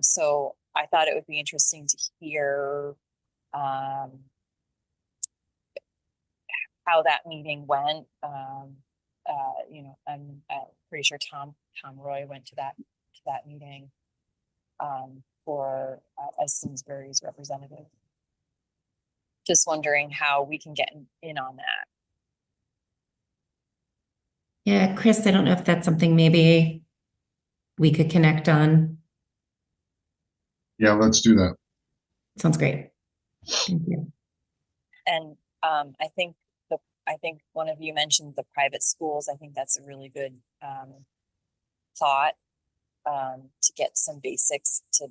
[SPEAKER 8] So I thought it would be interesting to hear how that meeting went. I'm pretty sure Tom Roy went to that meeting for as Simsbury's representative. Just wondering how we can get in on that.
[SPEAKER 1] Yeah, Chris, I don't know if that's something maybe we could connect on.
[SPEAKER 5] Yeah, let's do that.
[SPEAKER 1] Sounds great. Thank you.
[SPEAKER 8] And I think one of you mentioned the private schools. I think that's a really good thought to get some basics to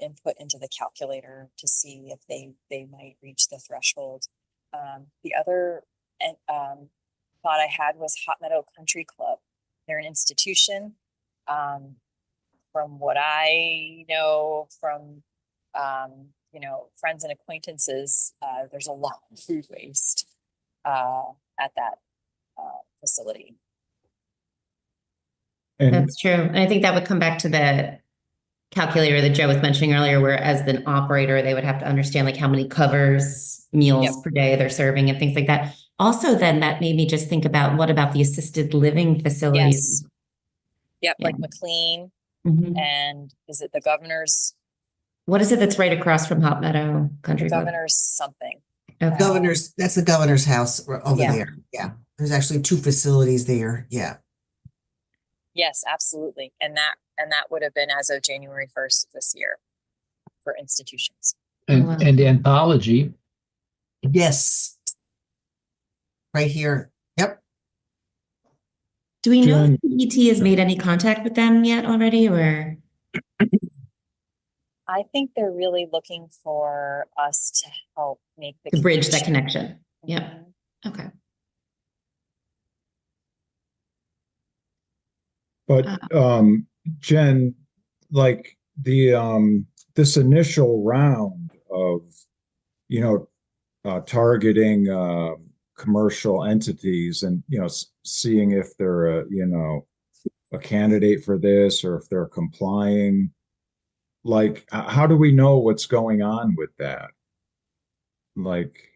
[SPEAKER 8] input into the calculator to see if they might reach the threshold. The other thought I had was Hot Meadow Country Club. they're an institution. From what I know from, friends and acquaintances, there's a lot of food waste at that facility.
[SPEAKER 3] And
[SPEAKER 1] That's true. And I think that would come back to the calculator that Joe was mentioning earlier, where as an operator, they would have to understand like how many covers, meals per day they're serving and things like that. Also, then that made me just think about what about the assisted living facilities?
[SPEAKER 8] Yes. Yep, like McLean
[SPEAKER 1] Mhm.
[SPEAKER 8] and is it the governor's?
[SPEAKER 1] What is it that's right across from Hot Meadow Country Club?
[SPEAKER 8] Governor's something.
[SPEAKER 1] Okay.
[SPEAKER 2] That's the governor's house over
[SPEAKER 8] Yeah.
[SPEAKER 2] there. Yeah. There's actually 2 facilities there. Yeah.
[SPEAKER 8] Yes, absolutely. And that would have been as of January 1st this year for institutions.
[SPEAKER 6] And
[SPEAKER 1] Wow.
[SPEAKER 6] and Anthology.
[SPEAKER 2] Yes. Right here. Yep.
[SPEAKER 1] Do we know
[SPEAKER 3] Jen-
[SPEAKER 1] if CET has made any contact with them yet already, or?
[SPEAKER 8] I think they're really looking for us to help make the
[SPEAKER 1] To bridge that
[SPEAKER 8] connection.
[SPEAKER 1] connection. Yep.
[SPEAKER 8] Mhm.
[SPEAKER 1] Okay.
[SPEAKER 3] But Jen, like this initial round of targeting commercial entities and seeing if they're a candidate for this or if they're complying, like how do we know what's going on with that? Like,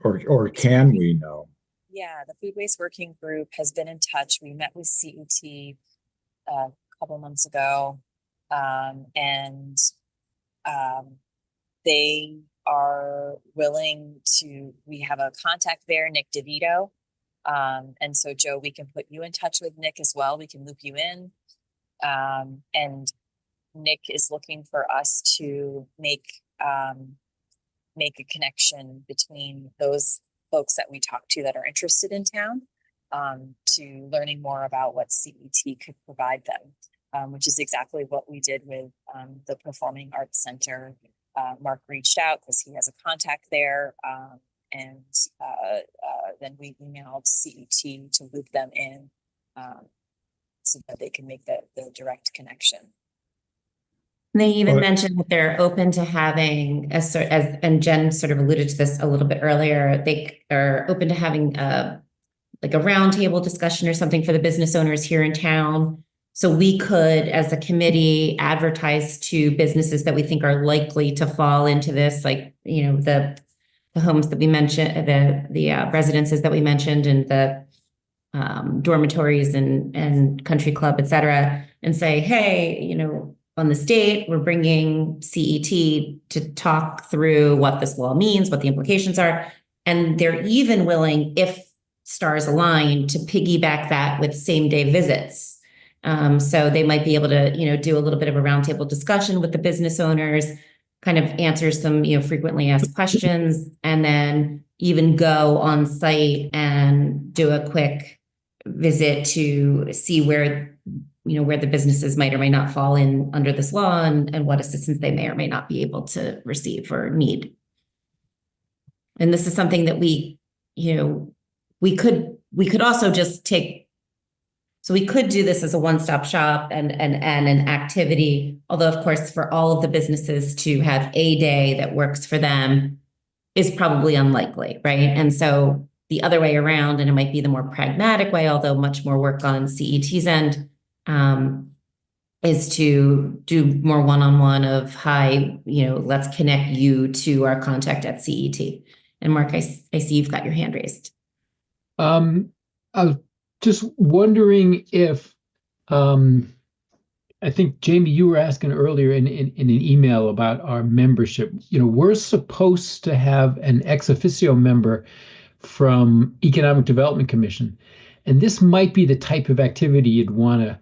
[SPEAKER 3] or can we know?
[SPEAKER 8] Yeah, the Food Waste Working Group has been in touch. We met with CET a couple months ago, and they are willing to. We have a contact there, Nick DeVito, and so Joe, we can put you in touch with Nick as well. We can loop you in, and Nick is looking for us to make a connection between those folks that we talk to that are interested in town, to learning more about what CET could provide them, which is exactly what we did with the Performing Arts Center. Mark reached out because he has a contact there, and then we emailed CET to loop them in so that they can make the direct connection.
[SPEAKER 1] They even
[SPEAKER 3] But-
[SPEAKER 1] mentioned that they're open to having and Jen sort of alluded to this a little bit earlier. They are open to having like a roundtable discussion or something for the business owners here in town. So we could, as a committee, advertise to businesses that we think are likely to fall into this, like, the homes that we mentioned, the residences that we mentioned, and the dormitories and country club, et cetera, and say, hey, on this date, we're bringing CET to talk through what this law means, what the implications are. And they're even willing, if stars align, to piggyback that with same day visits. So they might be able to, do a little bit of a roundtable discussion with the business owners, kind of answer some, frequently asked questions, and then even go on site and do a quick visit to see where the businesses might or may not fall in under this law, and what assistance they may or may not be able to receive or need. And this is something that we could also just take. So we could do this as a one-stop shop and an activity, although of course for all of the businesses to have a day that works for them is probably unlikely, right? And so the other way around, and it might be the more pragmatic way, although much more work on CET's end, is to do more one-on-one of, hi, let's connect you to our contact at CET. And Mark, I see you've got your hand raised.
[SPEAKER 6] I was just wondering if, I think, Jamie, you were asking earlier in an email about our membership. We're supposed to have an ex officio member from Economic Development Commission. And this might be the type of activity you'd want to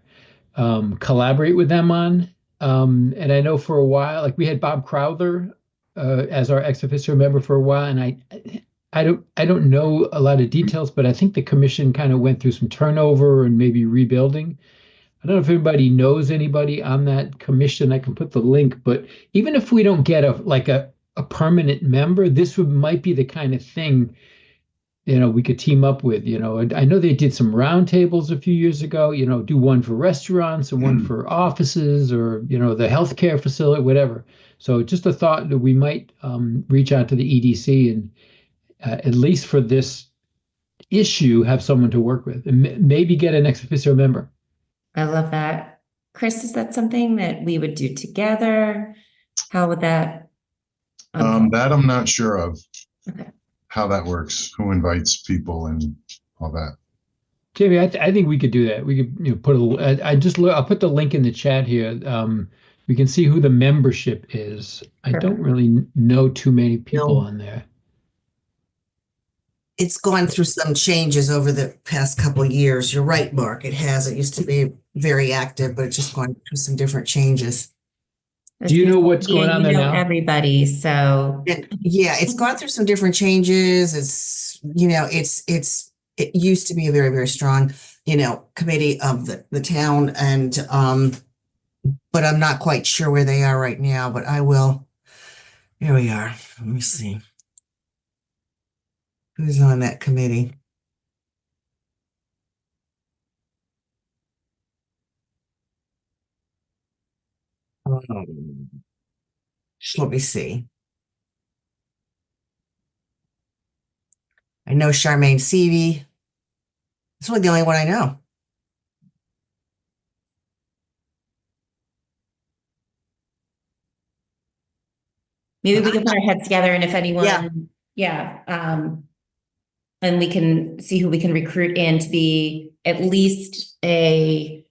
[SPEAKER 6] collaborate with them on. And I know for a while, like we had Bob Crowther as our ex officio member for a while, and I don't know a lot of details, but I think the commission kind of went through some turnover and maybe rebuilding. I don't know if anybody knows anybody on that commission. I can put the link, but even if we don't get a permanent member, this might be the kind of thing we could team up with, I know they did some roundtables a few years ago, do one for restaurants and one for offices or, the healthcare facility, whatever. So just a thought that we might reach out to the EDC and at least for this issue, have someone to work with and maybe get an ex officio member.
[SPEAKER 1] I love that. Chris, is that something that we would do together? How would that?
[SPEAKER 5] That I'm not sure of.
[SPEAKER 1] Okay.
[SPEAKER 5] How that works, who invites people and all that.
[SPEAKER 6] Jamie, I think we could do that. We could, put I'll put the link in the chat here. We can see who the membership is. I don't really know too many people on there.
[SPEAKER 2] It's gone through some changes over the past couple of years. You're right, Mark. It has. It used to be very active, but it's just gone through some different changes.
[SPEAKER 6] Do you know what's going on there now?
[SPEAKER 1] Everybody, so
[SPEAKER 2] yeah, it's gone through some different changes. It used to be a very, very strong, committee of the town, and but I'm not quite sure where they are right now. But I will. Here we are. Let me see. Who's on that committee? Let me see. I know Charmaine Seavey. That's really the only one I know.
[SPEAKER 1] maybe we can put our heads together, and if anyone, and we can see who we can recruit in to be at least a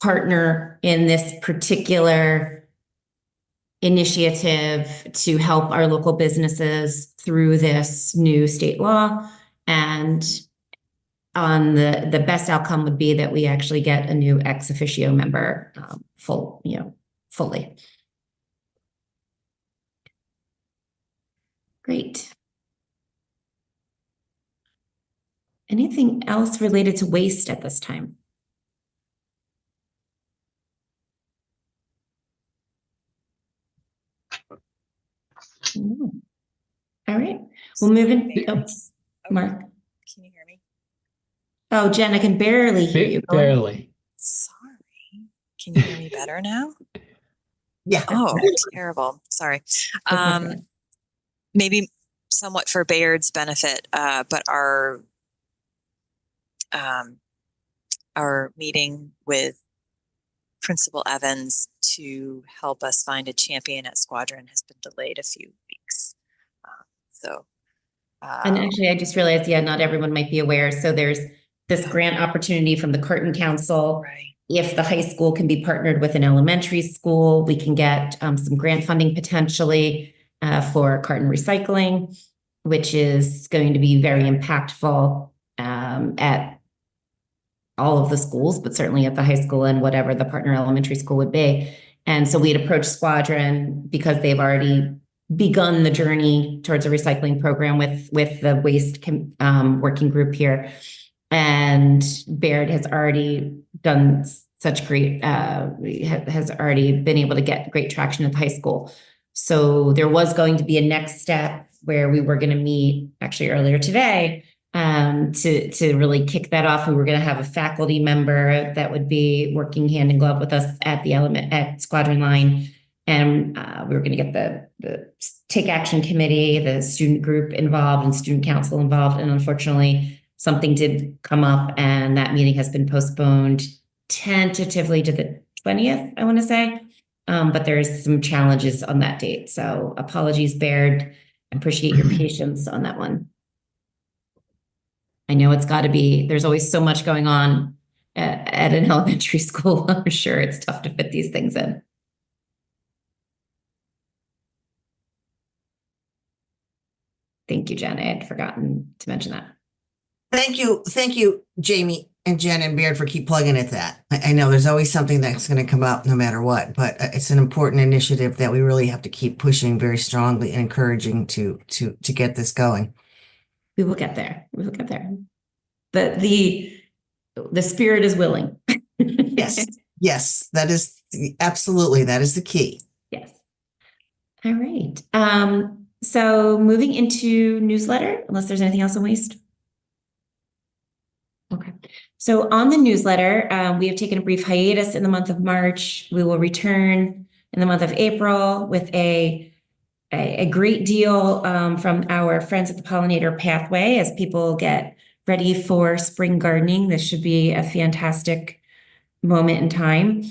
[SPEAKER 1] partner in this particular initiative to help our local businesses through this new state law. And on the best outcome would be that we actually get a new ex officio member fully. Great. Anything else related to waste at this time? No. All right, we'll move in. Oh, Mark.
[SPEAKER 8] Can you hear me?
[SPEAKER 1] Oh, Jen, I can barely hear you.
[SPEAKER 6] Barely.
[SPEAKER 8] Sorry. Can you hear me better now?
[SPEAKER 2] Yeah.
[SPEAKER 8] Oh, terrible. Sorry. Maybe somewhat for Bayard's benefit, but our meeting with Principal Evans to help us find a champion at Squadron has been delayed a few weeks.
[SPEAKER 1] And actually, I just realized, not everyone might be aware. So there's this grant opportunity from the Curtin Council.
[SPEAKER 8] Right.
[SPEAKER 1] If the high school can be partnered with an elementary school, we can get some grant funding potentially for carton recycling, which is going to be very impactful at all of the schools, but certainly at the high school and whatever the partner elementary school would be. And so we had approached Squadron because they've already begun the journey towards a recycling program with the waste working group here. And Bayard has already done such great, has already been able to get great traction at the high school. So there was going to be a next step where we were going to meet actually earlier today to really kick that off. We were going to have a faculty member that would be working hand in glove with us at Squadron Line. And we were going to get the Take Action Committee, the student group involved and student council involved. And unfortunately, something did come up and that meeting has been postponed tentatively to the 20th, I want to say. But there's some challenges on that date. So apologies, Bayard. I appreciate your patience on that one. I know it's got to be, there's always so much going on at an elementary school. I'm sure it's tough to fit these things in. Thank you, Jen. I had forgotten to mention that.
[SPEAKER 2] Thank you, Jamie and Jen and Bayard for keep plugging at that. I know there's always something that's going to come up no matter what, but it's an important initiative that we really have to keep pushing very strongly and encouraging to get this going.
[SPEAKER 1] We will get there. We will get there. The spirit is willing.
[SPEAKER 2] Yes, that is absolutely, that is the key.
[SPEAKER 1] Yes. All right. So moving into newsletter, unless there's anything else on waste. Okay. So on the newsletter, we have taken a brief hiatus in the month of March. We will return in the month of April with a great deal from our friends at the Pollinator Pathway as people get ready for spring gardening. This should be a fantastic moment in time.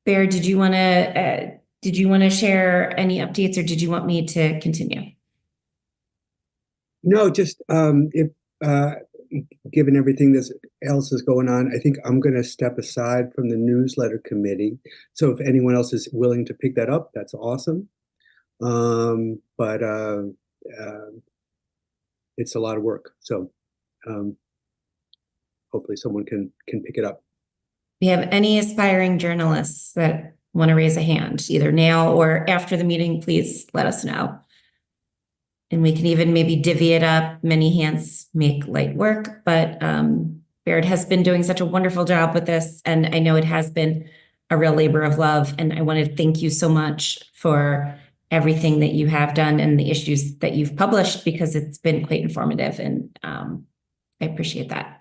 [SPEAKER 1] Bear, did you want to share any updates, or did you want me to continue?
[SPEAKER 4] No, just if given everything that else is going on, I think I'm going to step aside from the newsletter committee. So if anyone else is willing to pick that up, that's awesome. But it's a lot of work. So hopefully someone can pick it up.
[SPEAKER 1] Do you have any aspiring journalists that want to raise a hand, either now or after the meeting? Please let us know. And we can even maybe divvy it up. Many hands make light work, but Baird has been doing such a wonderful job with this. And I know it has been a real labor of love. And I want to thank you so much for everything that you have done and the issues that you've published, because it's been quite informative. And I appreciate that.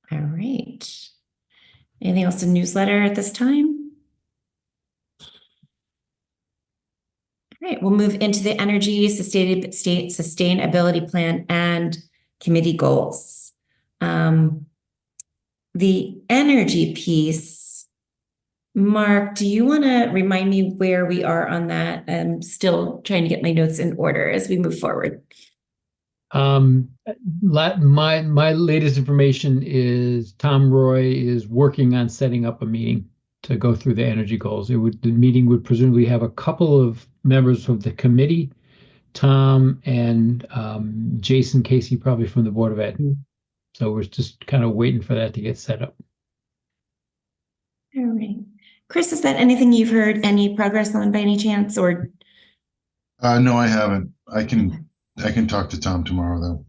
[SPEAKER 1] All right. Anything else in newsletter at this time? All right, we'll move into the energy sustainability plan and committee goals. The energy piece, Mark, do you want to remind me where we are on that? I'm still trying to get my notes in order as we move forward.
[SPEAKER 6] My latest information is Tom Roy is working on setting up a meeting to go through the energy goals. The meeting would presumably have a couple of members of the committee, Tom and Jason Casey, probably from the Board of Ed. So we're just kind of waiting for that to get set up.
[SPEAKER 1] All right. Chris, is that anything you've heard any progress on by any chance, or?
[SPEAKER 5] No, I haven't. I can talk to Tom tomorrow though.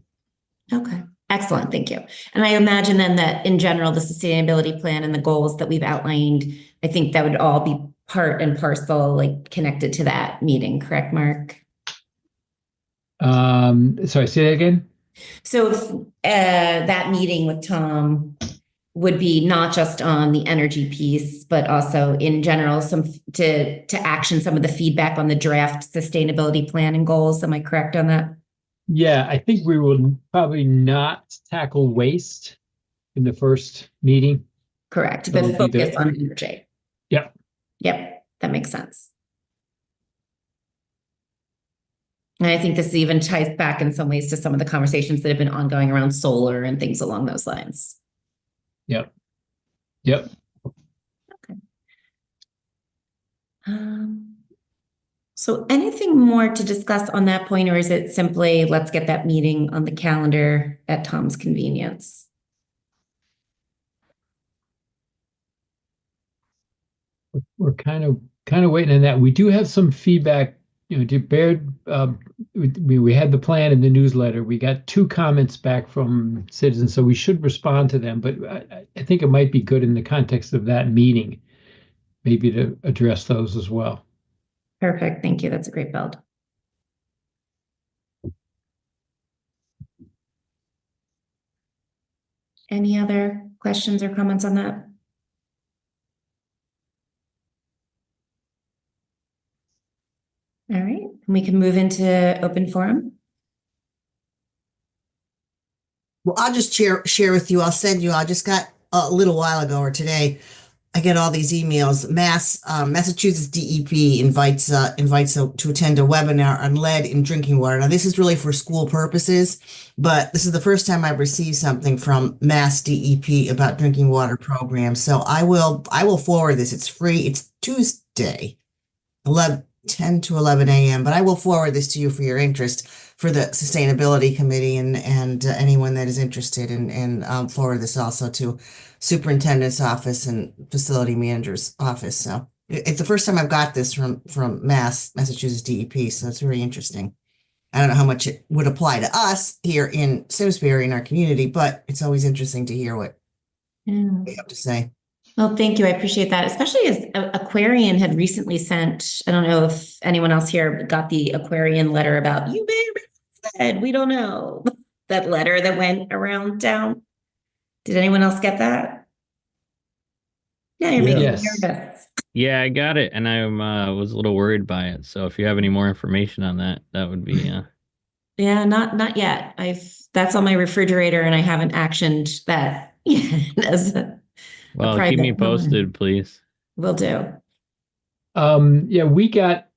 [SPEAKER 1] Okay, excellent. Thank you. And I imagine then that in general, the sustainability plan and the goals that we've outlined, I think that would all be part and parcel, like connected to that meeting, correct, Mark?
[SPEAKER 6] Sorry, say that again.
[SPEAKER 1] So if, that meeting with Tom would be not just on the energy piece, but also in general, some to action some of the feedback on the draft sustainability plan and goals. Am I correct on that?
[SPEAKER 6] Yeah, I think we will probably not tackle waste in the first meeting.
[SPEAKER 1] Correct, but focus on energy.
[SPEAKER 6] Yep.
[SPEAKER 1] Yep, that makes sense. And I think this even ties back in some ways to some of the conversations that have been ongoing around solar and things along those lines.
[SPEAKER 6] Yep. Yep.
[SPEAKER 1] Okay. So anything more to discuss on that point, or is it simply let's get that meeting on the calendar at Tom's convenience?
[SPEAKER 6] We're kind of waiting on that. We do have some feedback. Baird, we had the plan in the newsletter. We got 2 comments back from citizens, so we should respond to them. But I think it might be good in the context of that meeting, maybe to address those as well.
[SPEAKER 1] Perfect. Thank you. That's a great build. Any other questions or comments on that? All right, we can move into open forum.
[SPEAKER 2] Well, I'll just share with you. I'll send you. I just got a little while ago or today. I get all these emails. Massachusetts DEP invites to attend a webinar on lead in drinking water. Now, this is really for school purposes, but this is the first time I've received something from Mass DEP about drinking water programs. So I will forward this. It's free. It's Tuesday, 10 to 11 a.m. But I will forward this to you for your interest, for the Sustainability Committee and anyone that is interested, and forward this also to Superintendent's Office and Facility Manager's Office. So it's the first time I've got this from Massachusetts DEP. So it's very interesting. I don't know how much it would apply to us here in Simsbury in our community, but it's always interesting to hear what they have to say.
[SPEAKER 1] Well, thank you. I appreciate that, especially as Aquarian had recently sent, I don't know if anyone else here got the Aquarian letter about you may have said, we don't know. That letter that went around town. Did anyone else get that? Yeah, you're making me
[SPEAKER 6] Yes.
[SPEAKER 1] nervous.
[SPEAKER 7] Yeah, I got it, and I was a little worried by it. So if you have any more information on that, that would be
[SPEAKER 1] Yeah, not yet. That's on my refrigerator and I haven't actioned that yet as a
[SPEAKER 7] well, keep me
[SPEAKER 1] private homeowner.
[SPEAKER 7] posted, please.
[SPEAKER 1] Will do.
[SPEAKER 6] Yeah, we got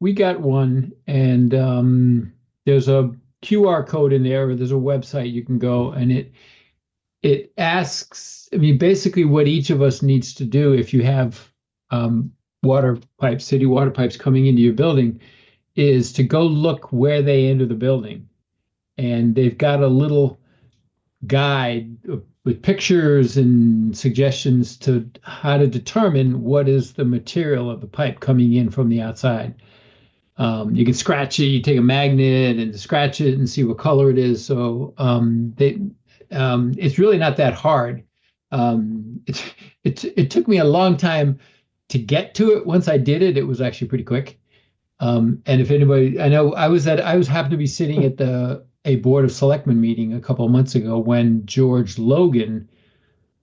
[SPEAKER 6] one, and there's a QR code in there, or there's a website you can go, and it asks, I mean, basically what each of us needs to do if you have water pipes, city water pipes coming into your building, is to go look where they enter the building. And they've got a little guide with pictures and suggestions to how to determine what is the material of the pipe coming in from the outside. You can scratch it, you take a magnet and scratch it and see what color it is. So it's really not that hard. It took me a long time to get to it. Once I did it, it was actually pretty quick. And if anybody, I know I was happened to be sitting at a Board of Selectmen meeting a couple of months ago when George Logan,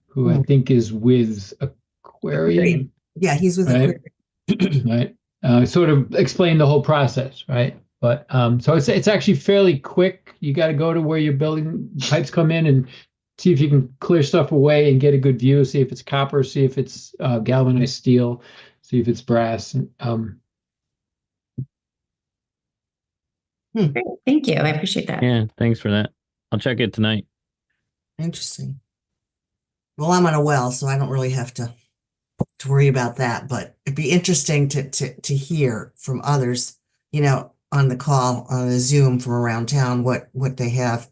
[SPEAKER 6] who I think is with Aquarian,
[SPEAKER 2] Yeah, he's with
[SPEAKER 6] right? Right. Sort of explained the whole process, right? But so it's actually fairly quick. You got to go to where your building pipes come in and see if you can clear stuff away and get a good view. See if it's copper. See if it's galvanized steel. See if it's brass.
[SPEAKER 1] Great. Thank you. I appreciate that.
[SPEAKER 7] Yeah, thanks for that. I'll check it tonight.
[SPEAKER 2] Interesting. Well, I'm on a well, so I don't really have to worry about that, but it'd be interesting to hear from others, on the call, on the Zoom from around town, what they have.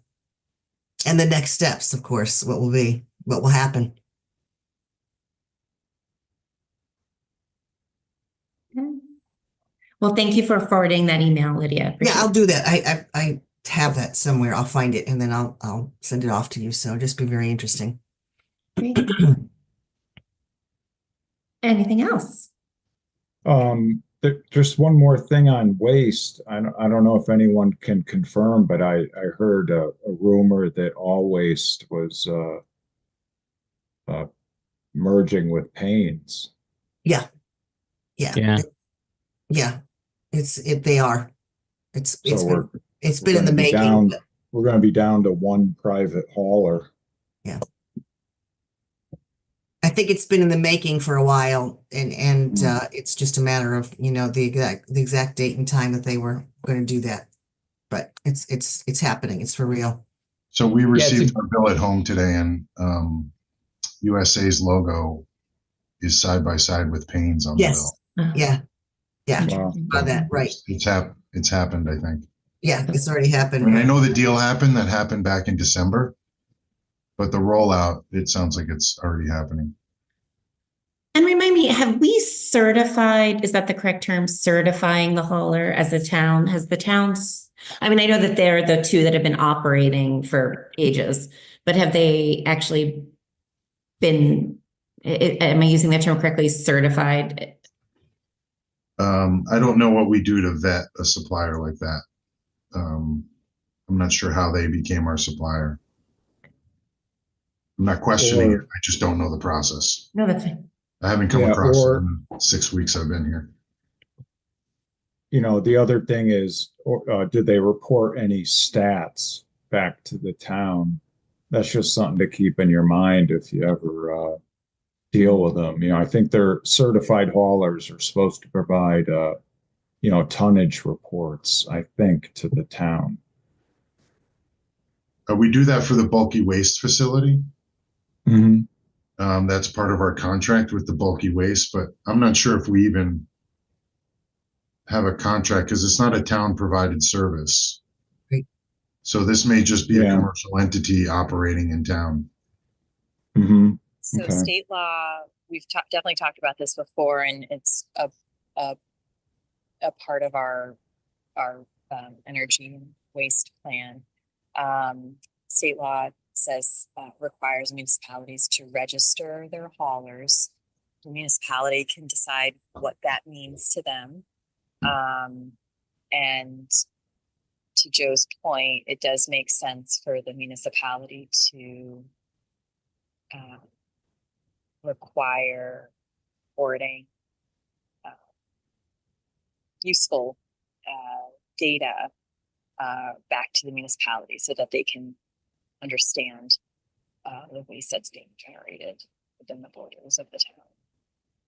[SPEAKER 2] And the next steps, of course, what will happen.
[SPEAKER 1] Okay. Well, thank you for forwarding that email, Lydia.
[SPEAKER 2] Yeah, I'll do that. I have that somewhere. I'll find it and then I'll send it off to you. So just be very interesting.
[SPEAKER 1] Great. Anything else?
[SPEAKER 3] Just one more thing on waste. I don't know if anyone can confirm, but I heard a rumor that All Waste was merging with Payne's.
[SPEAKER 2] Yeah.
[SPEAKER 7] Yeah.
[SPEAKER 2] They are. It's
[SPEAKER 3] So
[SPEAKER 2] been in the making.
[SPEAKER 3] We're going to be down to one private hauler.
[SPEAKER 2] Yeah. I think it's been in the making for a while, and it's just a matter of the exact date and time that they were going to do that. But it's happening. It's for real.
[SPEAKER 5] So we received our bill at home today, and USA's logo is side by side with Payne's on the bill.
[SPEAKER 2] Yeah.
[SPEAKER 3] Wow.
[SPEAKER 2] Saw that, right?
[SPEAKER 5] It's happened, I think.
[SPEAKER 2] Yeah, it's already happened.
[SPEAKER 5] And I know the deal happened back in December, but the rollout, it sounds like it's already happening.
[SPEAKER 1] And remind me, have we certified, is that the correct term, certifying the hauler as a town? Has the towns, I mean, I know that they're the two that have been operating for ages, but have they actually been, am I using that term correctly, certified?
[SPEAKER 5] I don't know what we do to vet a supplier like that. I'm not sure how they became our supplier. I'm not questioning it. I just don't know the process.
[SPEAKER 1] No, that's fine.
[SPEAKER 5] I haven't come across it in the 6 weeks I've been here.
[SPEAKER 3] The other thing is, did they report any stats back to the town? That's just something to keep in your mind if you ever deal with them. I think their certified haulers are supposed to provide, tonnage reports, I think, to the town.
[SPEAKER 5] We do that for the bulky waste facility.
[SPEAKER 3] Mm-hmm.
[SPEAKER 5] That's part of our contract with the bulky waste, but I'm not sure if we even have a contract because it's not a town provided service.
[SPEAKER 2] Right.
[SPEAKER 5] So this may just be a commercial entity operating in town.
[SPEAKER 3] Mm-hmm.
[SPEAKER 8] So state law, we've definitely talked about this before, and it's a part of our energy and waste plan. State law says requires municipalities to register their haulers the municipality can decide what that means to them. And to Joe's point, it does make sense for the municipality to require reporting useful data back to the municipality so that they can understand the waste that's being generated within the borders of the town.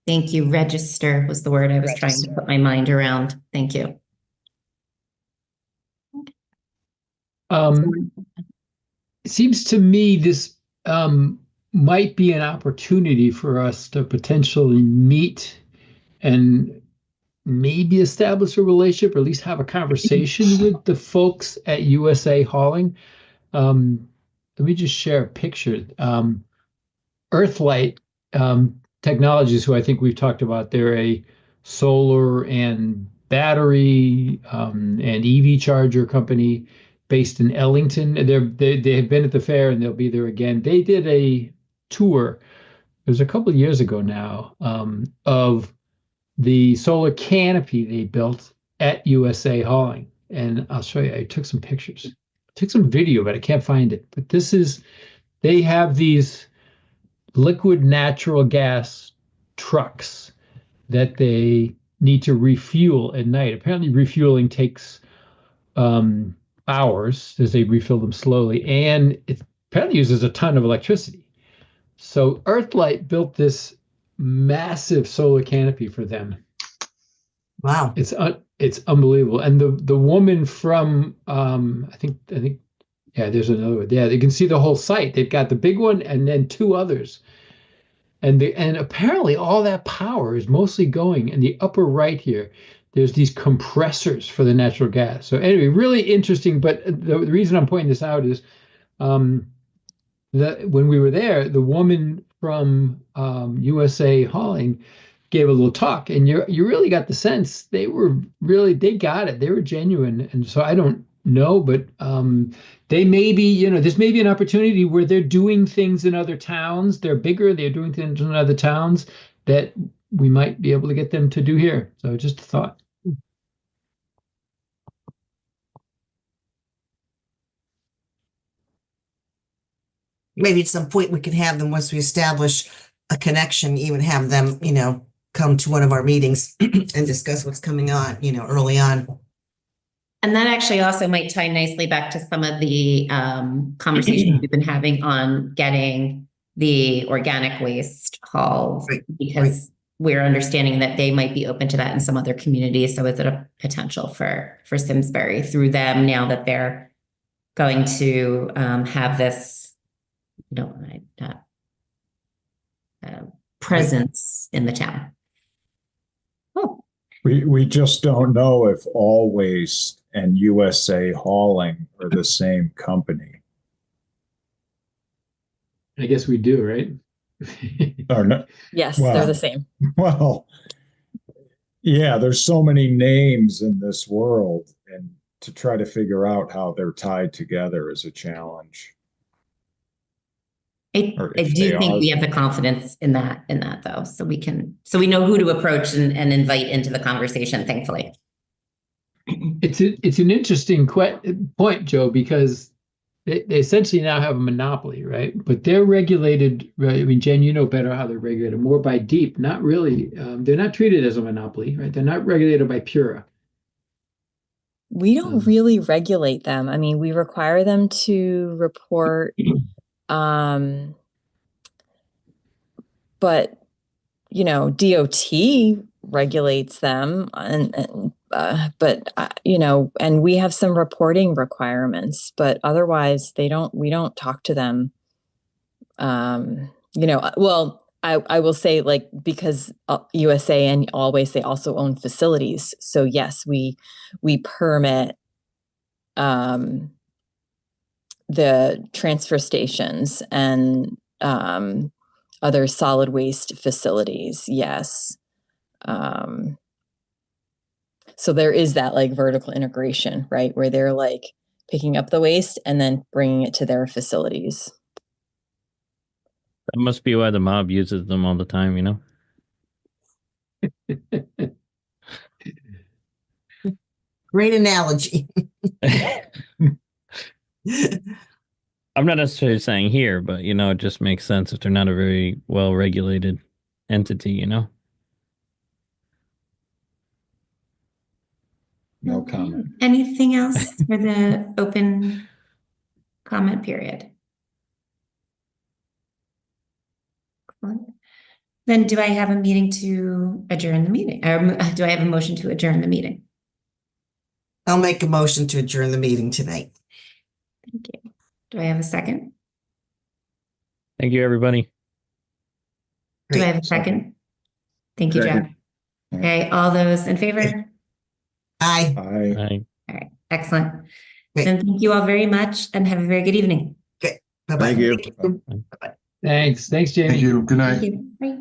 [SPEAKER 1] Thank you. Register was the word I was trying to put my mind around. Thank you.
[SPEAKER 6] It seems to me this might be an opportunity for us to potentially meet and maybe establish a relationship, or at least have a conversation with the folks at USA Hauling. Let me just share a picture. Earthlight Technologies, who I think we've talked about, they're a solar and battery and EV charger company based in Ellington. They have been at the fair and they'll be there again. They did a tour, it was a couple of years ago now, of the solar canopy they built at USA Hauling. And I'll show you, I took some pictures, took some video, but I can't find it. But they have these liquid natural gas trucks that they need to refuel at night. Apparently refueling takes hours as they refill them slowly, and it apparently uses a ton of electricity. So Earthlight built this massive solar canopy for them.
[SPEAKER 2] Wow.
[SPEAKER 6] It's unbelievable. And the woman from I think yeah, there's another one. Yeah, you can see the whole site. They've got the big one and then two others. And apparently all that power is mostly going in the upper right here. There's these compressors for the natural gas. So anyway, really interesting. But the reason I'm pointing this out is that when we were there, the woman from USA Hauling gave a little talk, and you really got the sense they got it. They were genuine. And so I don't know, but they may be, this may be an opportunity where they're doing things in other towns. They're bigger, they're doing things in other towns that we might be able to get them to do here. So just a thought.
[SPEAKER 2] Maybe at some point we could have them, once we establish a connection, even have them, come to one of our meetings and discuss what's coming on, early on.
[SPEAKER 1] And that actually also might tie nicely back to some of the conversations we've been having on getting the organic waste hauled,
[SPEAKER 2] Right.
[SPEAKER 1] because we're understanding that they might be open to that in some other communities. So is it a potential for Simsbury through them, now that they're going to have this, presence in the town? Oh.
[SPEAKER 3] We just don't know if All Waste and USA Hauling are the same company.
[SPEAKER 6] I guess we do, right?
[SPEAKER 3] Or no,
[SPEAKER 8] Yes,
[SPEAKER 3] Well-
[SPEAKER 8] they're the same.
[SPEAKER 3] well, yeah, there's so many names in this world, and to try to figure out how they're tied together is a challenge. Or
[SPEAKER 1] I
[SPEAKER 3] if
[SPEAKER 1] do
[SPEAKER 3] they
[SPEAKER 1] think
[SPEAKER 3] are.
[SPEAKER 1] we have the confidence in that though. So we know who to approach and invite into the conversation, thankfully.
[SPEAKER 6] It's an interesting point, Joe, because they essentially now have a monopoly, right? But they're regulated, right? I mean, Jen, you know better how they're regulated, more by DEEP, not really. They're not treated as a monopoly, right? They're not regulated by PURA.
[SPEAKER 8] We don't really regulate them. I mean, we require them to report, but DOT regulates them, and we have some reporting requirements, but otherwise we don't talk to them. Well, I will say, like, because USA and Always, they also own facilities. So yes, we permit the transfer stations and other solid waste facilities. Yes. So there is that like vertical integration, right? Where they're like picking up the waste and then bringing it to their facilities.
[SPEAKER 7] That must be why the mob uses them all the time,
[SPEAKER 2] Great analogy.
[SPEAKER 7] I'm not necessarily saying here, but it just makes sense if they're not a very well regulated entity,
[SPEAKER 3] No
[SPEAKER 1] Okay.
[SPEAKER 3] comment.
[SPEAKER 1] Anything else for the open comment period? Excellent. Then do I have a meeting to adjourn the meeting? Or do I have a motion to adjourn the meeting?
[SPEAKER 2] I'll make a motion to adjourn the meeting tonight.
[SPEAKER 1] Thank you. Do I have a second?
[SPEAKER 7] Thank you, everybody.
[SPEAKER 1] Do I
[SPEAKER 2] Great.
[SPEAKER 1] have a second? Thank you, Jeff.
[SPEAKER 3] Second.
[SPEAKER 1] Okay, all those in favor?
[SPEAKER 2] Aye.
[SPEAKER 3] Aye.
[SPEAKER 7] Bye.
[SPEAKER 1] All right, excellent.
[SPEAKER 2] Great.
[SPEAKER 1] Then thank you all very much and have a very good evening.
[SPEAKER 2] Bye-bye.
[SPEAKER 3] Thank you.
[SPEAKER 6] Thanks, Jamie.
[SPEAKER 5] Thank you. Good night.
[SPEAKER 1] Thank you. Bye.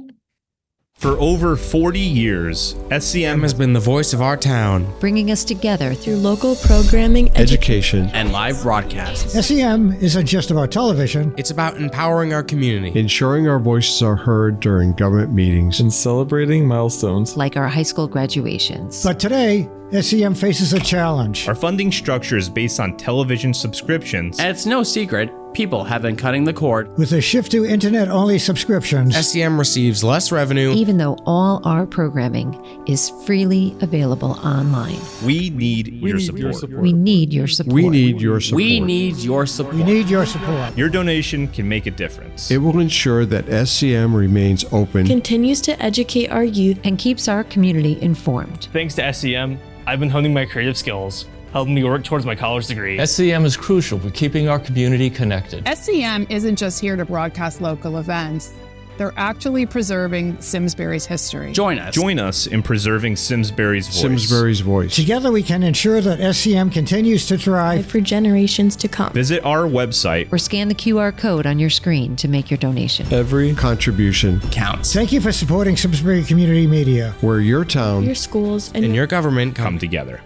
[SPEAKER 9] For over 40 years, SCM has been the voice of our town,
[SPEAKER 10] bringing us together through local programming,
[SPEAKER 9] education, and live broadcasts.
[SPEAKER 11] SEM isn't just about television.
[SPEAKER 9] It's about empowering our community,
[SPEAKER 12] ensuring our voices are heard during government meetings,
[SPEAKER 13] and celebrating milestones
[SPEAKER 10] like our high school graduations.
[SPEAKER 11] But today, SEM faces a challenge.
[SPEAKER 9] Our funding structure is based on television subscriptions, and it's no secret people have been cutting the cord.
[SPEAKER 11] With a shift to internet-only subscriptions,
[SPEAKER 9] SEM receives less revenue,
[SPEAKER 10] even though all our programming is freely available online.
[SPEAKER 9] We need your support.
[SPEAKER 10] We need your support.
[SPEAKER 12] We need your support.
[SPEAKER 9] We need your support.
[SPEAKER 11] We need your support.
[SPEAKER 9] Your donation can make a difference.
[SPEAKER 12] It will ensure that SCM remains open,
[SPEAKER 14] continues to educate our youth,
[SPEAKER 10] and keeps our community informed.
[SPEAKER 15] Thanks to SCM, I've been honing my creative skills, helping me work towards my college degree.
[SPEAKER 16] SCM is crucial for keeping our community connected.
[SPEAKER 17] SCM isn't just here to broadcast local events. They're actually preserving Simsbury's history.
[SPEAKER 9] Join us in preserving Simsbury's voice.
[SPEAKER 12] Simsbury's voice.
[SPEAKER 11] Together we can ensure that SCM continues to thrive
[SPEAKER 14] for generations to come.
[SPEAKER 9] Visit our website
[SPEAKER 10] or scan the QR code on your screen to make your donation.
[SPEAKER 12] Every contribution
[SPEAKER 9] counts.
[SPEAKER 11] Thank you for supporting Simsbury Community Media,
[SPEAKER 12] where your town,
[SPEAKER 14] your schools,
[SPEAKER 9] and your government come together.